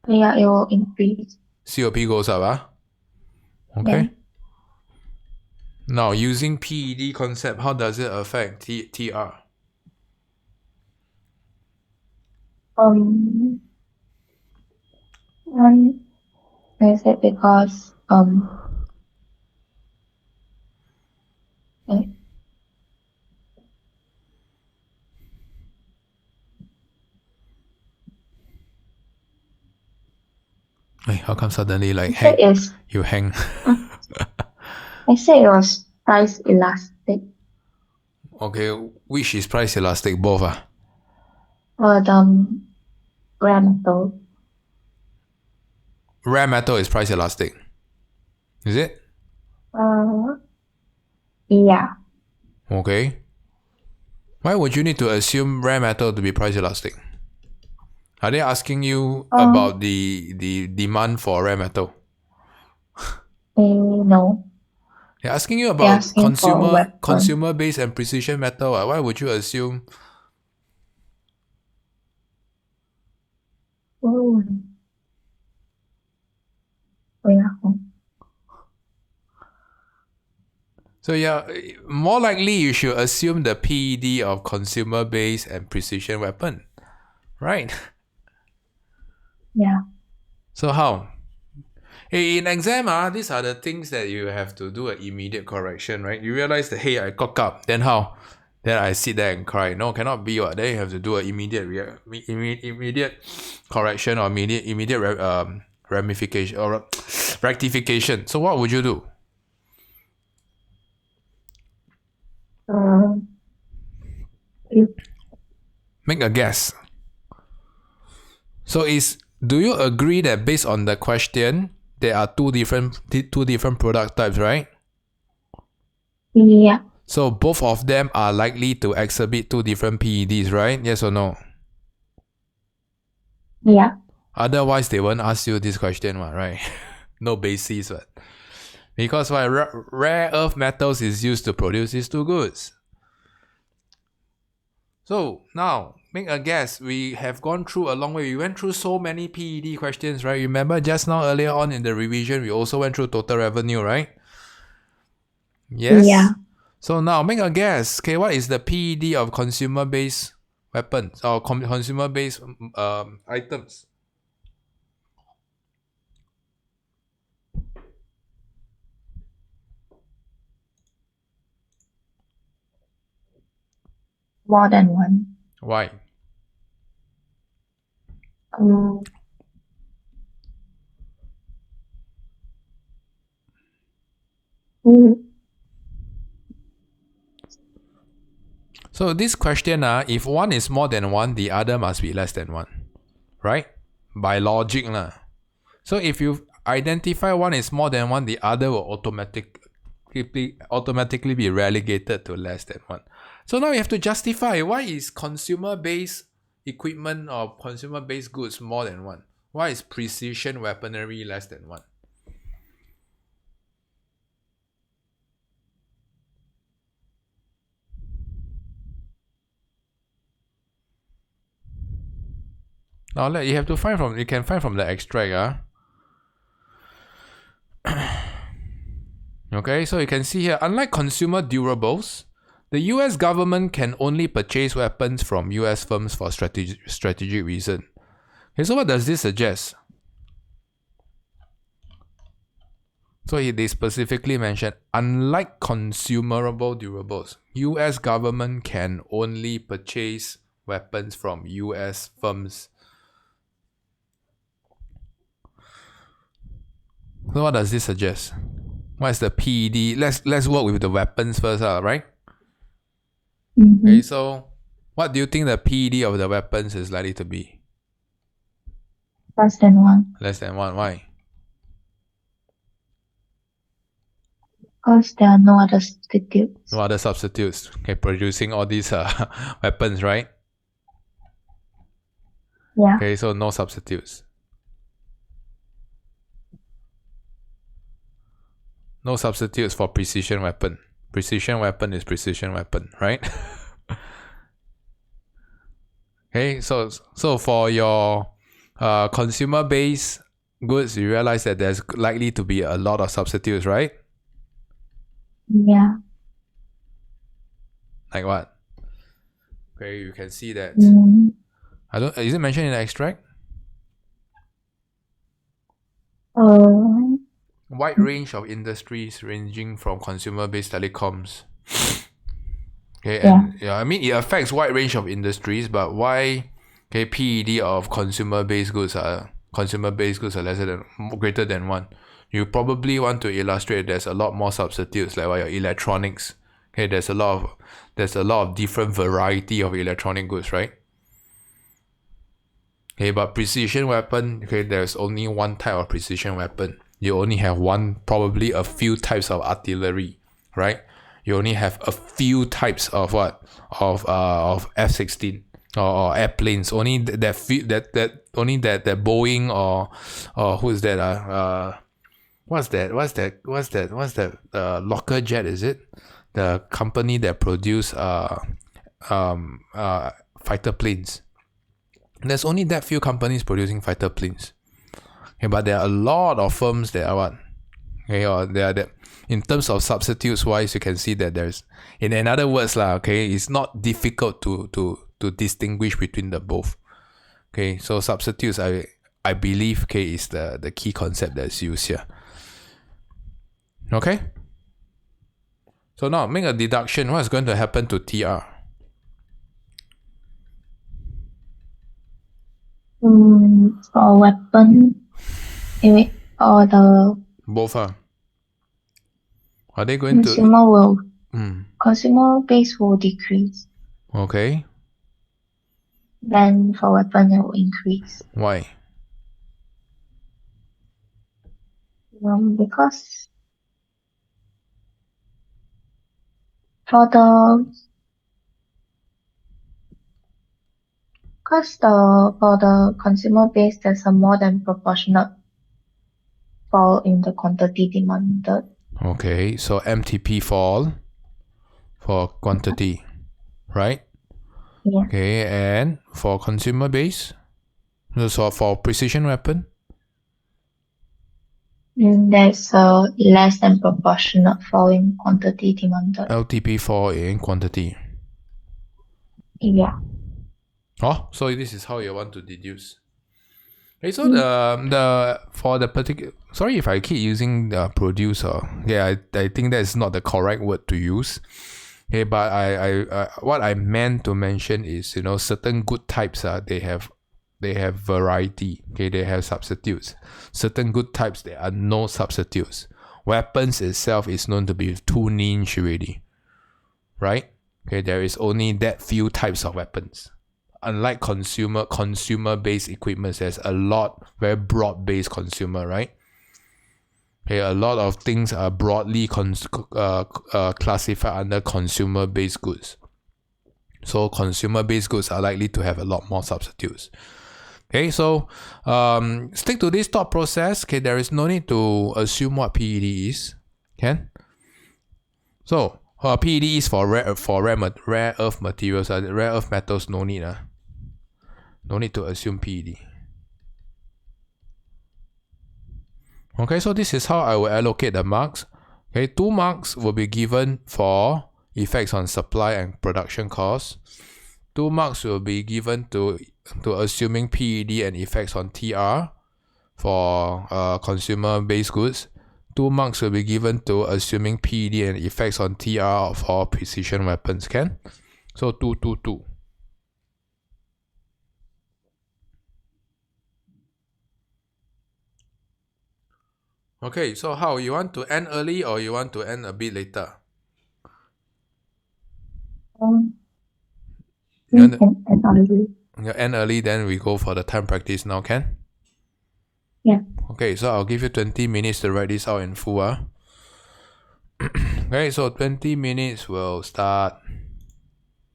Yeah, it will increase. COP goes up, Okay. Yeah. Now, using PED concept, how does it affect TR? One is it because eh, Hey, how come suddenly like I said it's you hang? I said it was price elastic Okay, which is price elastic? Both or the rare metal. Rare metal is price elastic. Is it? Yeah. Okay. Why would you need to assume rare metal to be price elastic? Are they asking you about the demand for rare metal? No. They're asking you They're about asking for a weapon. consumer base and precision metal. Why would you assume? Oh. Yeah. So yeah, more likely you should assume the PED of consumer base and precision weapon, right? Yeah. So how? In exam, these are the things that you have to do an immediate correction, right? You realize that, hey, I cock up. Then how? Then I sit there and cry. No, cannot be what. Then you have to do an immediate correction or immediate ramification or rectification. So what would you do? Make a guess. So do you agree that based on the question, there are two different product types, right? Yeah. So both of them are likely to exhibit two different PEDs, right? Yes or no? Yeah. Otherwise, they won't ask you this question, right? No basis, what? Because rare earth metals is used to produce these two goods. So now, make a guess. We have gone through a long way. We went through so many PED questions, right? Remember just now earlier on in the revision, we also went through total revenue, right? Yes? Yeah. So now, make a guess. Okay, what is the PED of consumer-based weapons or consumer-based items? More than one. Why? So this question, if one is more than one, the other must be less than one, right? By logic, So if you identify one is more than one, the other will automatically be relegated to less than one. So now you have to justify why is consumer-based equipment or consumer-based goods more than one? Why is precision weaponry less than one? Now you have to find from you can find from the extract, Okay, so you can see here, unlike consumer durables, the US government can only purchase weapons from US firms for strategic reason. Okay, so what does this suggest? So they specifically mentioned, unlike consumable durables, US government can only purchase weapons from US firms. So what does this suggest? What is the PED? Let's work with the weapons first, right? Mm-hmm. Okay, so what do you think the PED of the weapons is likely to be? Less than one. Less than one. Why? Because there are no other substitutes. No other substitutes. Okay, producing all these weapons, right? Yeah. Okay, so no substitutes. No substitutes for precision weapon. Precision weapon is precision weapon, right? Okay, so for your consumer-based goods, you realize that there's likely to be a lot of substitutes, right? Yeah. Like what? Okay, you can see that. Is it mentioned in the extract? Wide range of industries ranging from consumer-based telecoms. Okay, and yeah, I mean it affects wide range of industries, but why PED of consumer-based goods are greater than 1? You probably want to illustrate there's a lot more substitutes, like your electronics. Okay, there's a lot of different variety of electronic goods, right? Okay, but precision weapon, okay, there's only one type of precision weapon. You only have probably a few types of artillery, right? You only have a few types of F-16 or airplanes. Only that Boeing or who is that? What's that? Locker Jet, is it? The company that produce fighter planes. There's only that few companies producing fighter planes. Okay, but there are a lot of firms that are what? Okay, or they are that. In terms of substitutes wise, you can see that there's, in other words, it's not difficult to distinguish between the both. Okay, so substitutes, I believe, is the key concept that's used here. Okay? So now make a deduction. What is going to happen to TR? For weapon, or the both are they going consumer base will decrease. Okay. Then for weapon it will increase. Why? Because for the consumer base, there's a more than proportionate fall in the quantity demanded. Okay, so MTP fall for quantity, right? Yeah. Okay, and for consumer base, so for precision weapon, there's a less than proportionate fall in quantity demanded. LTP fall in quantity. Yeah. Oh, so this is how you want to deduce. Okay, so the for the particular, sorry if I keep using the producer. Yeah, I think that's not the correct word to use. Okay, but I what I meant to mention is, certain good types they have variety. Okay, they have substitutes. Certain good types, there are no substitutes. Weapons itself is known to be too niche already, right? Okay, there is only that few types of weapons. Unlike consumer-based equipment, there's a lot very broad-based consumer, right? Okay, a lot of things are broadly classified under consumer-based goods. So consumer-based goods are likely to have a lot more substitutes. Okay, so stick to this thought process. Okay, there is no need to assume what PED is. Can? So PED is for rare earth materials. Rare earth metals, no need. No need to assume PED. Okay, so this is how I will allocate the marks. Okay, 2 marks will be given for effects on supply and production costs. 2 marks will be given to assuming PED and effects on TR for consumer-based goods. 2 marks will be given to assuming PED and effects on TR for precision weapons. Can? So 2, 2, 2. Okay, so how? You want to end early or you want to end a bit later? You can end early. You end early, then we go for the time practice now, can? Yeah. Okay, so I'll give you 20 minutes to write this out in full. Okay, so 20 minutes will start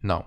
now.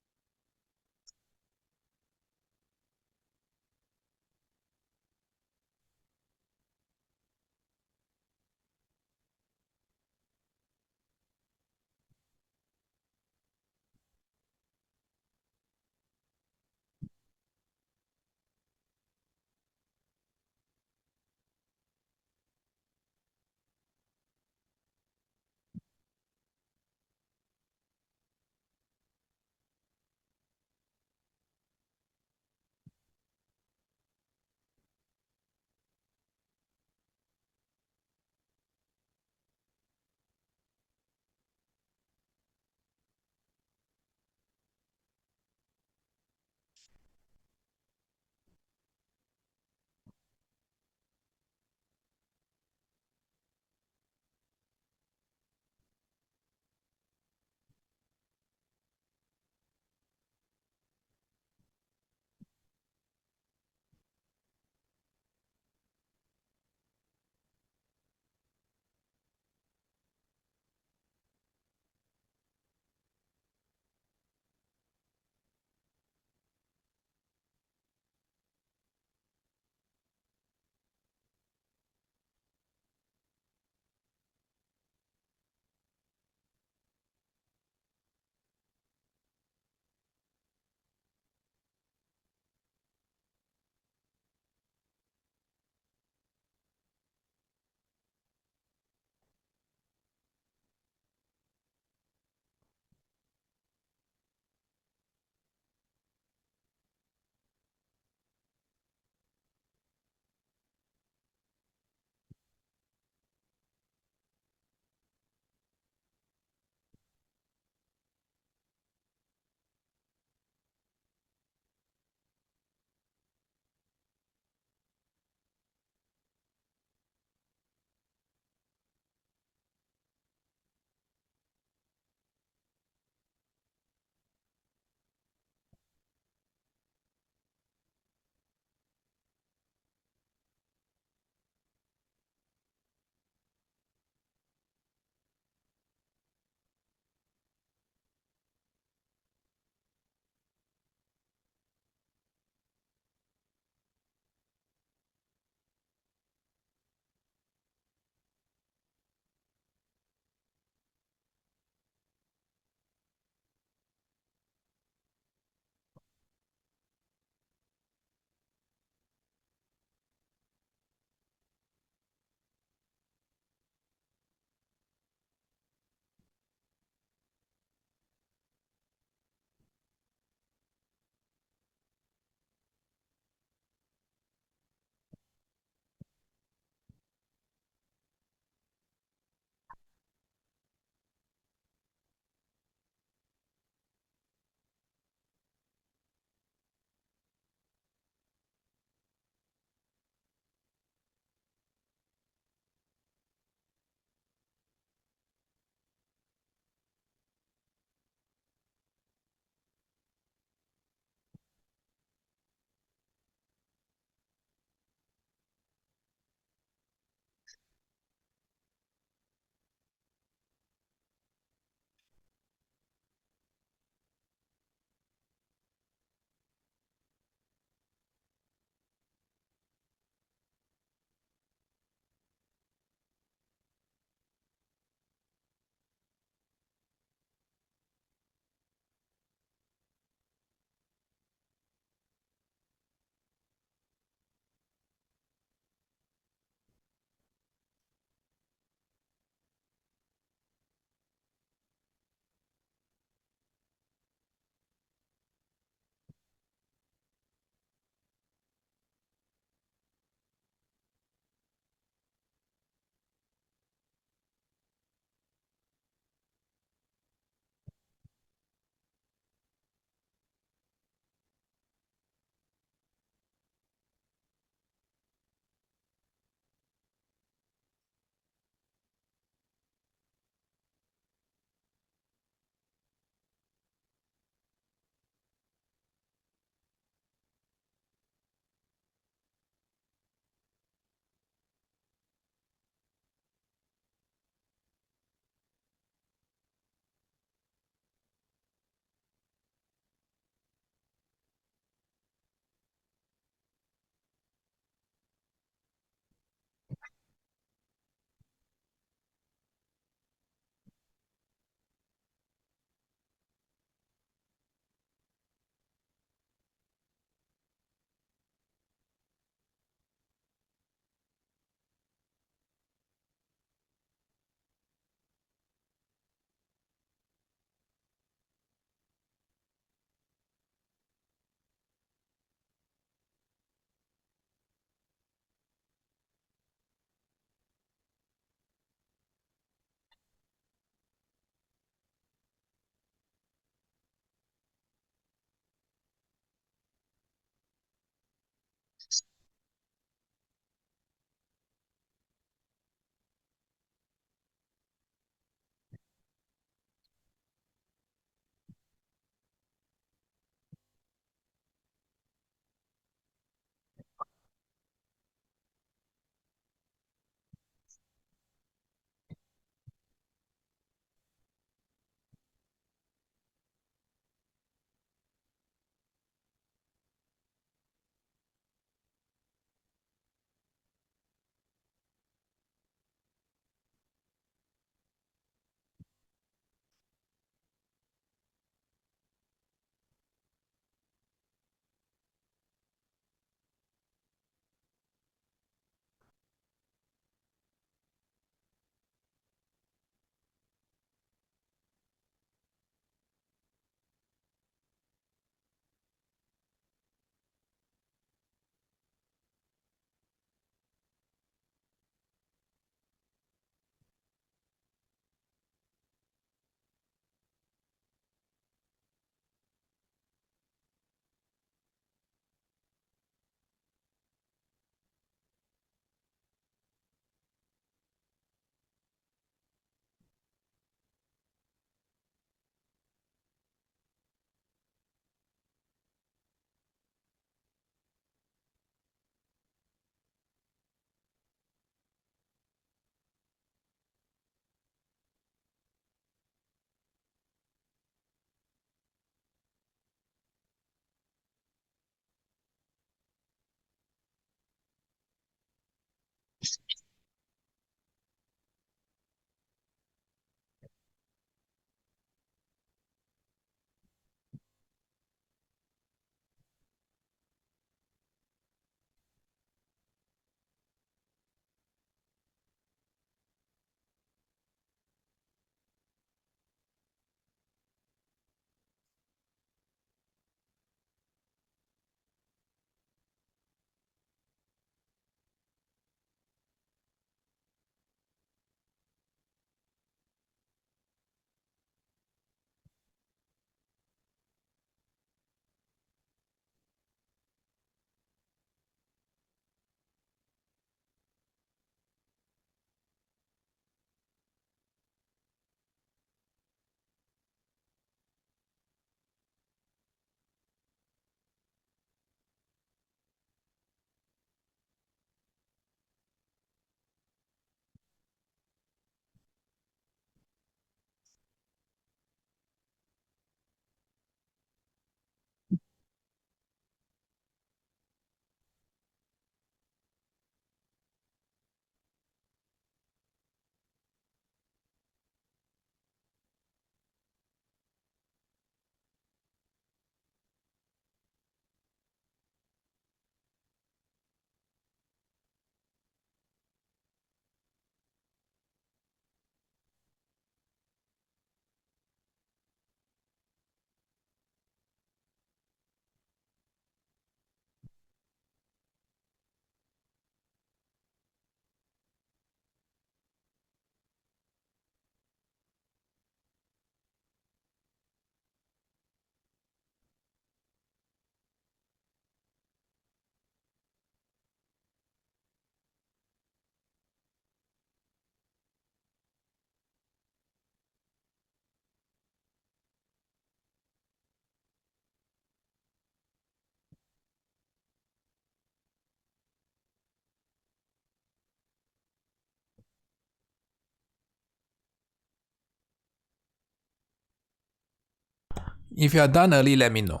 If you are done early, let me know.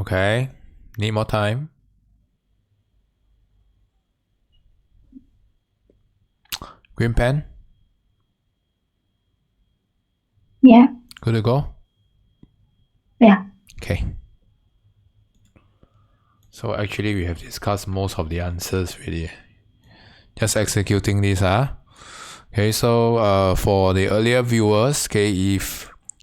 Okay. Need more time? Green pen? Yeah. Good to go? Yeah. Okay. So actually we have discussed most of the answers really. Just executing this, Okay, so for the earlier viewers, we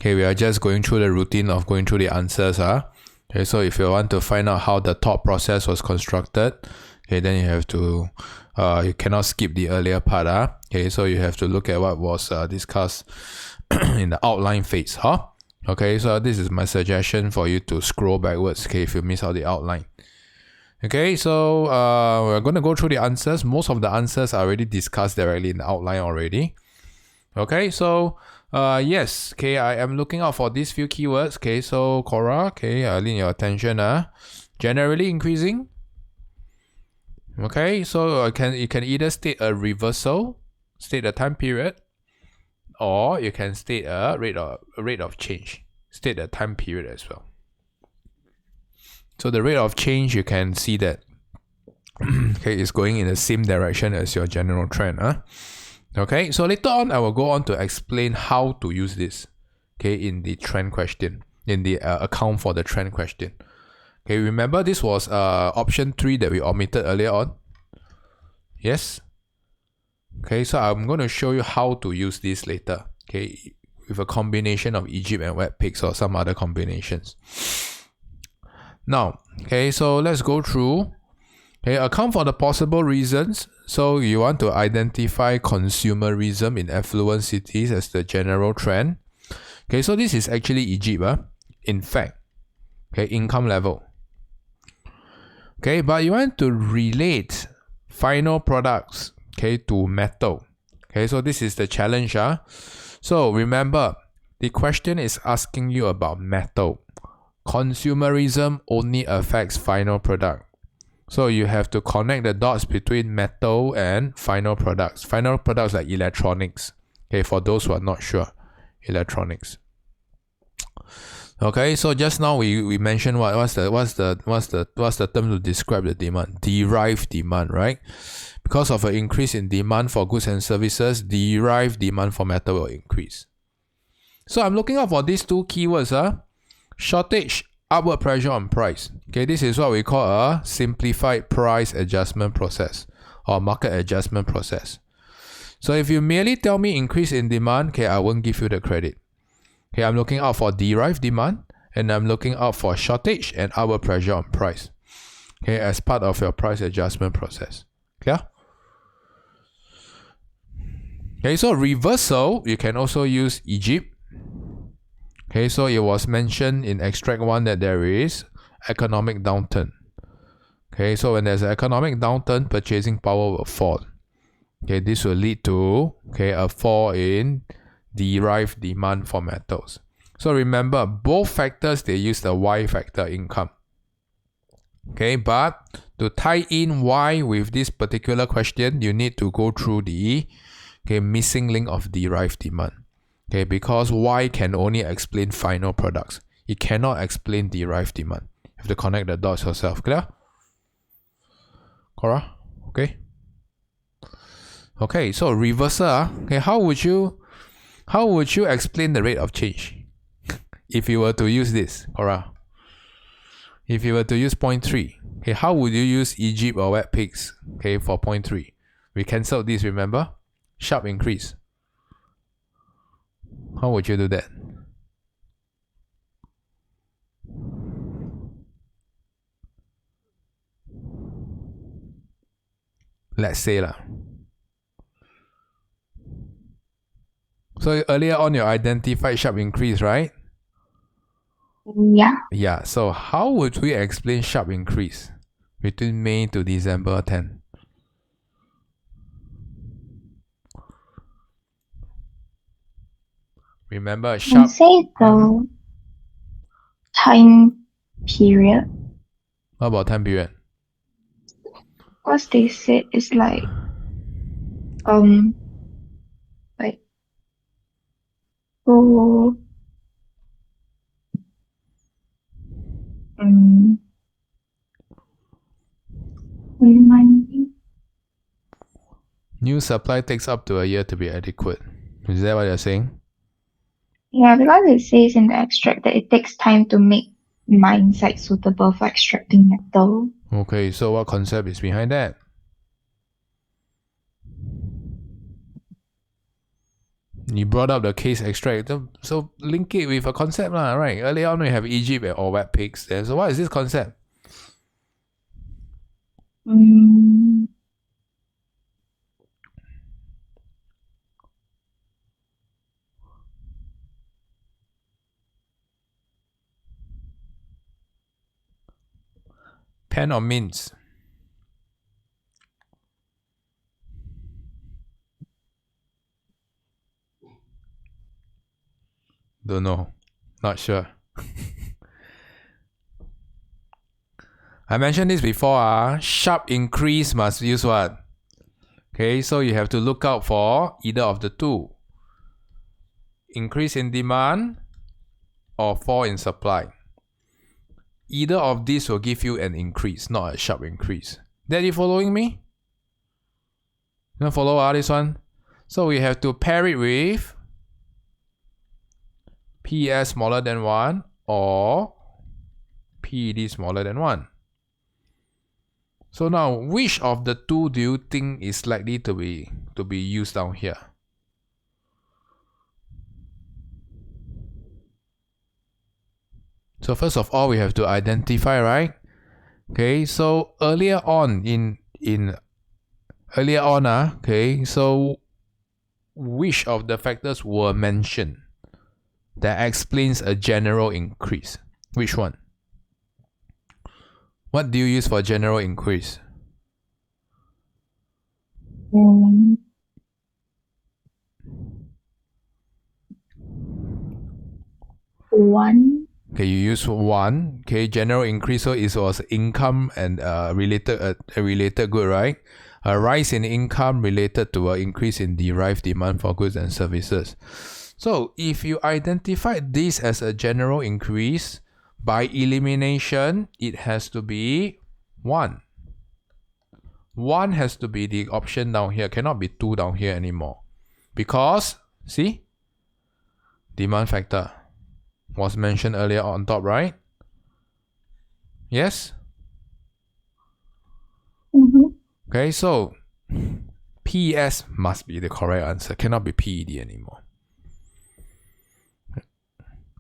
are just going through the routine of going through the answers, Okay, so if you want to find out how the thought process was constructed, okay, then you have to you cannot skip the earlier part, Okay, so you have to look at what was discussed in the outline phase, Okay, so this is my suggestion for you to scroll backwards, okay, if you miss out the outline. Okay, so we're going to go through the answers. Most of the answers are already discussed directly in the outline already. Okay, so yes, okay, I am looking out for these few keywords. Okay, so Cora, okay, I need your attention. Generally increasing. Okay, so you can either state a reversal, state a time period, or you can state a rate of change, state a time period as well. So the rate of change, you can see that okay, is going in the same direction as your general trend. Okay, so later on, I will go on to explain how to use this, okay, in the trend question, in the account for the trend question. Okay, remember this was option 3 that we omitted earlier on? Yes? Okay, so I'm going to show you how to use this later, okay, with a combination of Egypt and webpics or some other combinations. Now, okay, so let's go through. Okay, account for the possible reasons. So you want to identify consumerism in affluent cities as the general trend. Okay, so this is actually Egypt, in fact. Okay, income level. Okay, but you want to relate final products, okay, to metal. Okay, so this is the challenge. So remember, the question is asking you about metal. Consumerism only affects final product. So you have to connect the dots between metal and final products. Final products like electronics. Okay, for those who are not sure, electronics. Okay, so just now we mentioned what's the term to describe the demand? Derived demand, right? Because of an increase in demand for goods and services, derived demand for metal will increase. So I'm looking out for these two keywords, shortage, upward pressure on price. Okay, this is what we call a simplified price adjustment process or market adjustment process. So if you merely tell me increase in demand, okay, I won't give you the credit. Okay, I'm looking out for derived demand and I'm looking out for shortage and upward pressure on price. Okay, as part of your price adjustment process. Clear? Okay, so reversal, you can also use Egypt. Okay, so it was mentioned in extract 1 that there is economic downturn. Okay, so when there's an economic downturn, purchasing power will fall. Okay, this will lead to a fall in derived demand for metals. So remember, both factors, they use the Y factor income. Okay, but to tie in Y with this particular question, you need to go through the missing link of derived demand. Okay, because Y can only explain final products. It cannot explain derived demand. You have to connect the dots yourself. Clear? Cora? Okay. Okay, so reversal. Okay, how would you explain the rate of change if you were to use this, Cora? If you were to use 0.3, okay, how would you use Egypt or webpics, okay, for 0.3? We cancelled this, remember? Sharp increase. How would you do that? Let's say lah. So earlier on you identified sharp increase, right? Yeah. Yeah, so how would we explain sharp increase between May to December 10? Remember sharp... Say the time period. What about time period? Because they said it's like so New supply takes up to a year to be adequate. Is that what you're saying? Yeah, because it says in the extract that it takes time to make mine sites suitable for extracting metal. Okay, so what concept is behind that? You brought up the case extract, so link it with a concept, right? Earlier on we have Egypt or web pigs there. So what is this concept? Pen or mince? Don't know. Not sure. I mentioned this before. Sharp increase must use what? Okay, so you have to look out for either of the two. Increase in demand or fall in supply. Either of these will give you an increase, not a sharp increase. That you following me? You want to follow this one? So we have to pair it with PS smaller than 1 or PED smaller than 1. So now, which of the two do you think is likely to be used down here? So first of all, we have to identify, right? Okay, so earlier on okay, so which of the factors were mentioned that explains a general increase? Which one? What do you use for general increase? One. Okay, you use 1. Okay, general increase, so it was income and related good, right? A rise in income related to an increase in derived demand for goods and services. So if you identify this as a general increase, by elimination, it has to be 1. 1 has to be the option down here, cannot be 2 down here anymore. Because, see, demand factor was mentioned earlier on top, right? Yes? Okay, so PS must be the correct answer, cannot be PED anymore.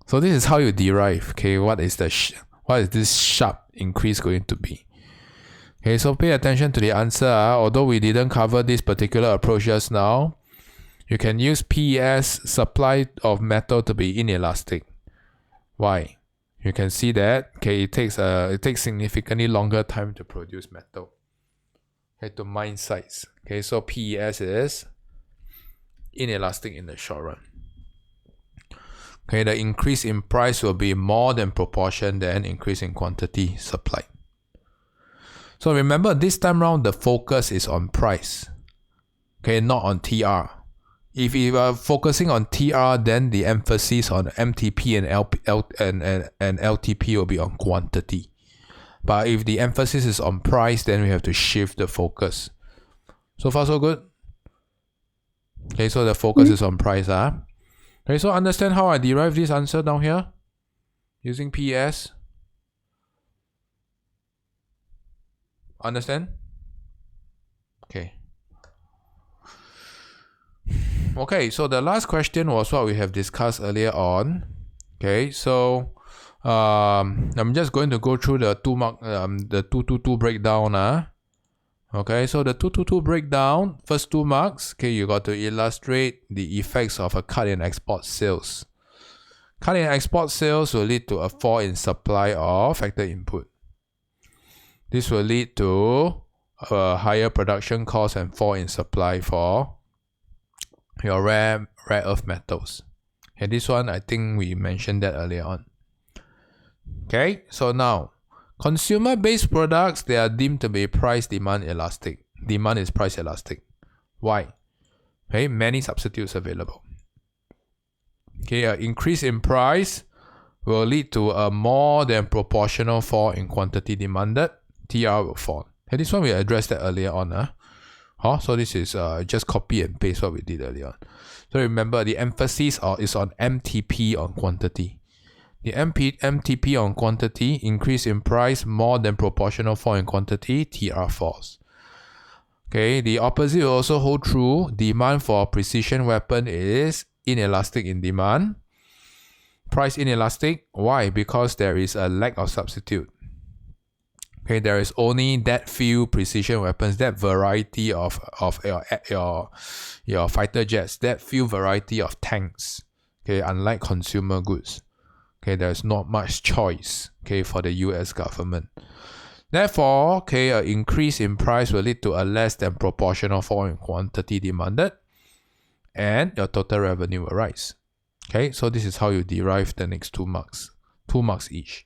So this is how you derive, okay, what is this sharp increase going to be? Okay, so pay attention to the answer. Although we didn't cover this particular approach just now, you can use PS supply of metal to be inelastic. Why? You can see that, okay, it takes significantly longer time to produce metal. Okay, to mine sites. Okay, so PES is inelastic in the short run. Okay, the increase in price will be more than proportion than increase in quantity supplied. So remember, this time round the focus is on price. Okay, not on TR. If you are focusing on TR, then the emphasis on MTP and LTP will be on quantity. But if the emphasis is on price, then we have to shift the focus. So far so good? Okay, so the focus is on price. Okay, so understand how I derive this answer down here? Using PS. Understand? Okay. Okay, so the last question was what we have discussed earlier on. Okay, so I'm just going to go through the 222 breakdown. Okay, so the 222 breakdown, first 2 marks, okay, you got to illustrate the effects of a cut in export sales. Cut in export sales will lead to a fall in supply of factor input. This will lead to a higher production cost and fall in supply for your rare earth metals. Okay, this one I think we mentioned that earlier on. Okay, so now consumer-based products, they are deemed to be price demand elastic. Demand is price elastic. Why? Okay, many substitutes available. Okay, an increase in price will lead to a more than proportional fall in quantity demanded. TR will fall. Okay, this one we addressed that earlier on. So this is just copy and paste what we did earlier on. So remember, the emphasis is on MTP on quantity. The MTP on quantity, increase in price more than proportional fall in quantity, TR falls. Okay, the opposite will also hold true. Demand for precision weapon is inelastic in demand. Price inelastic. Why? Because there is a lack of substitute. Okay, there is only that few precision weapons, that variety of your fighter jets, that few variety of tanks. Okay, unlike consumer goods. Okay, there's not much choice. Okay, for the US government. Therefore, okay, an increase in price will lead to a less than proportional fall in quantity demanded, and your total revenue will rise. Okay, so this is how you derive the next 2 marks. 2 marks each.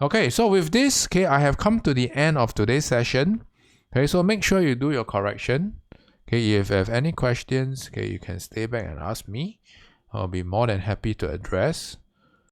Okay, so with this, okay, I have come to the end of today's session. Okay, so make sure you do your correction. Okay, if you have any questions, okay, you can stay back and ask me. I'll be more than happy to address.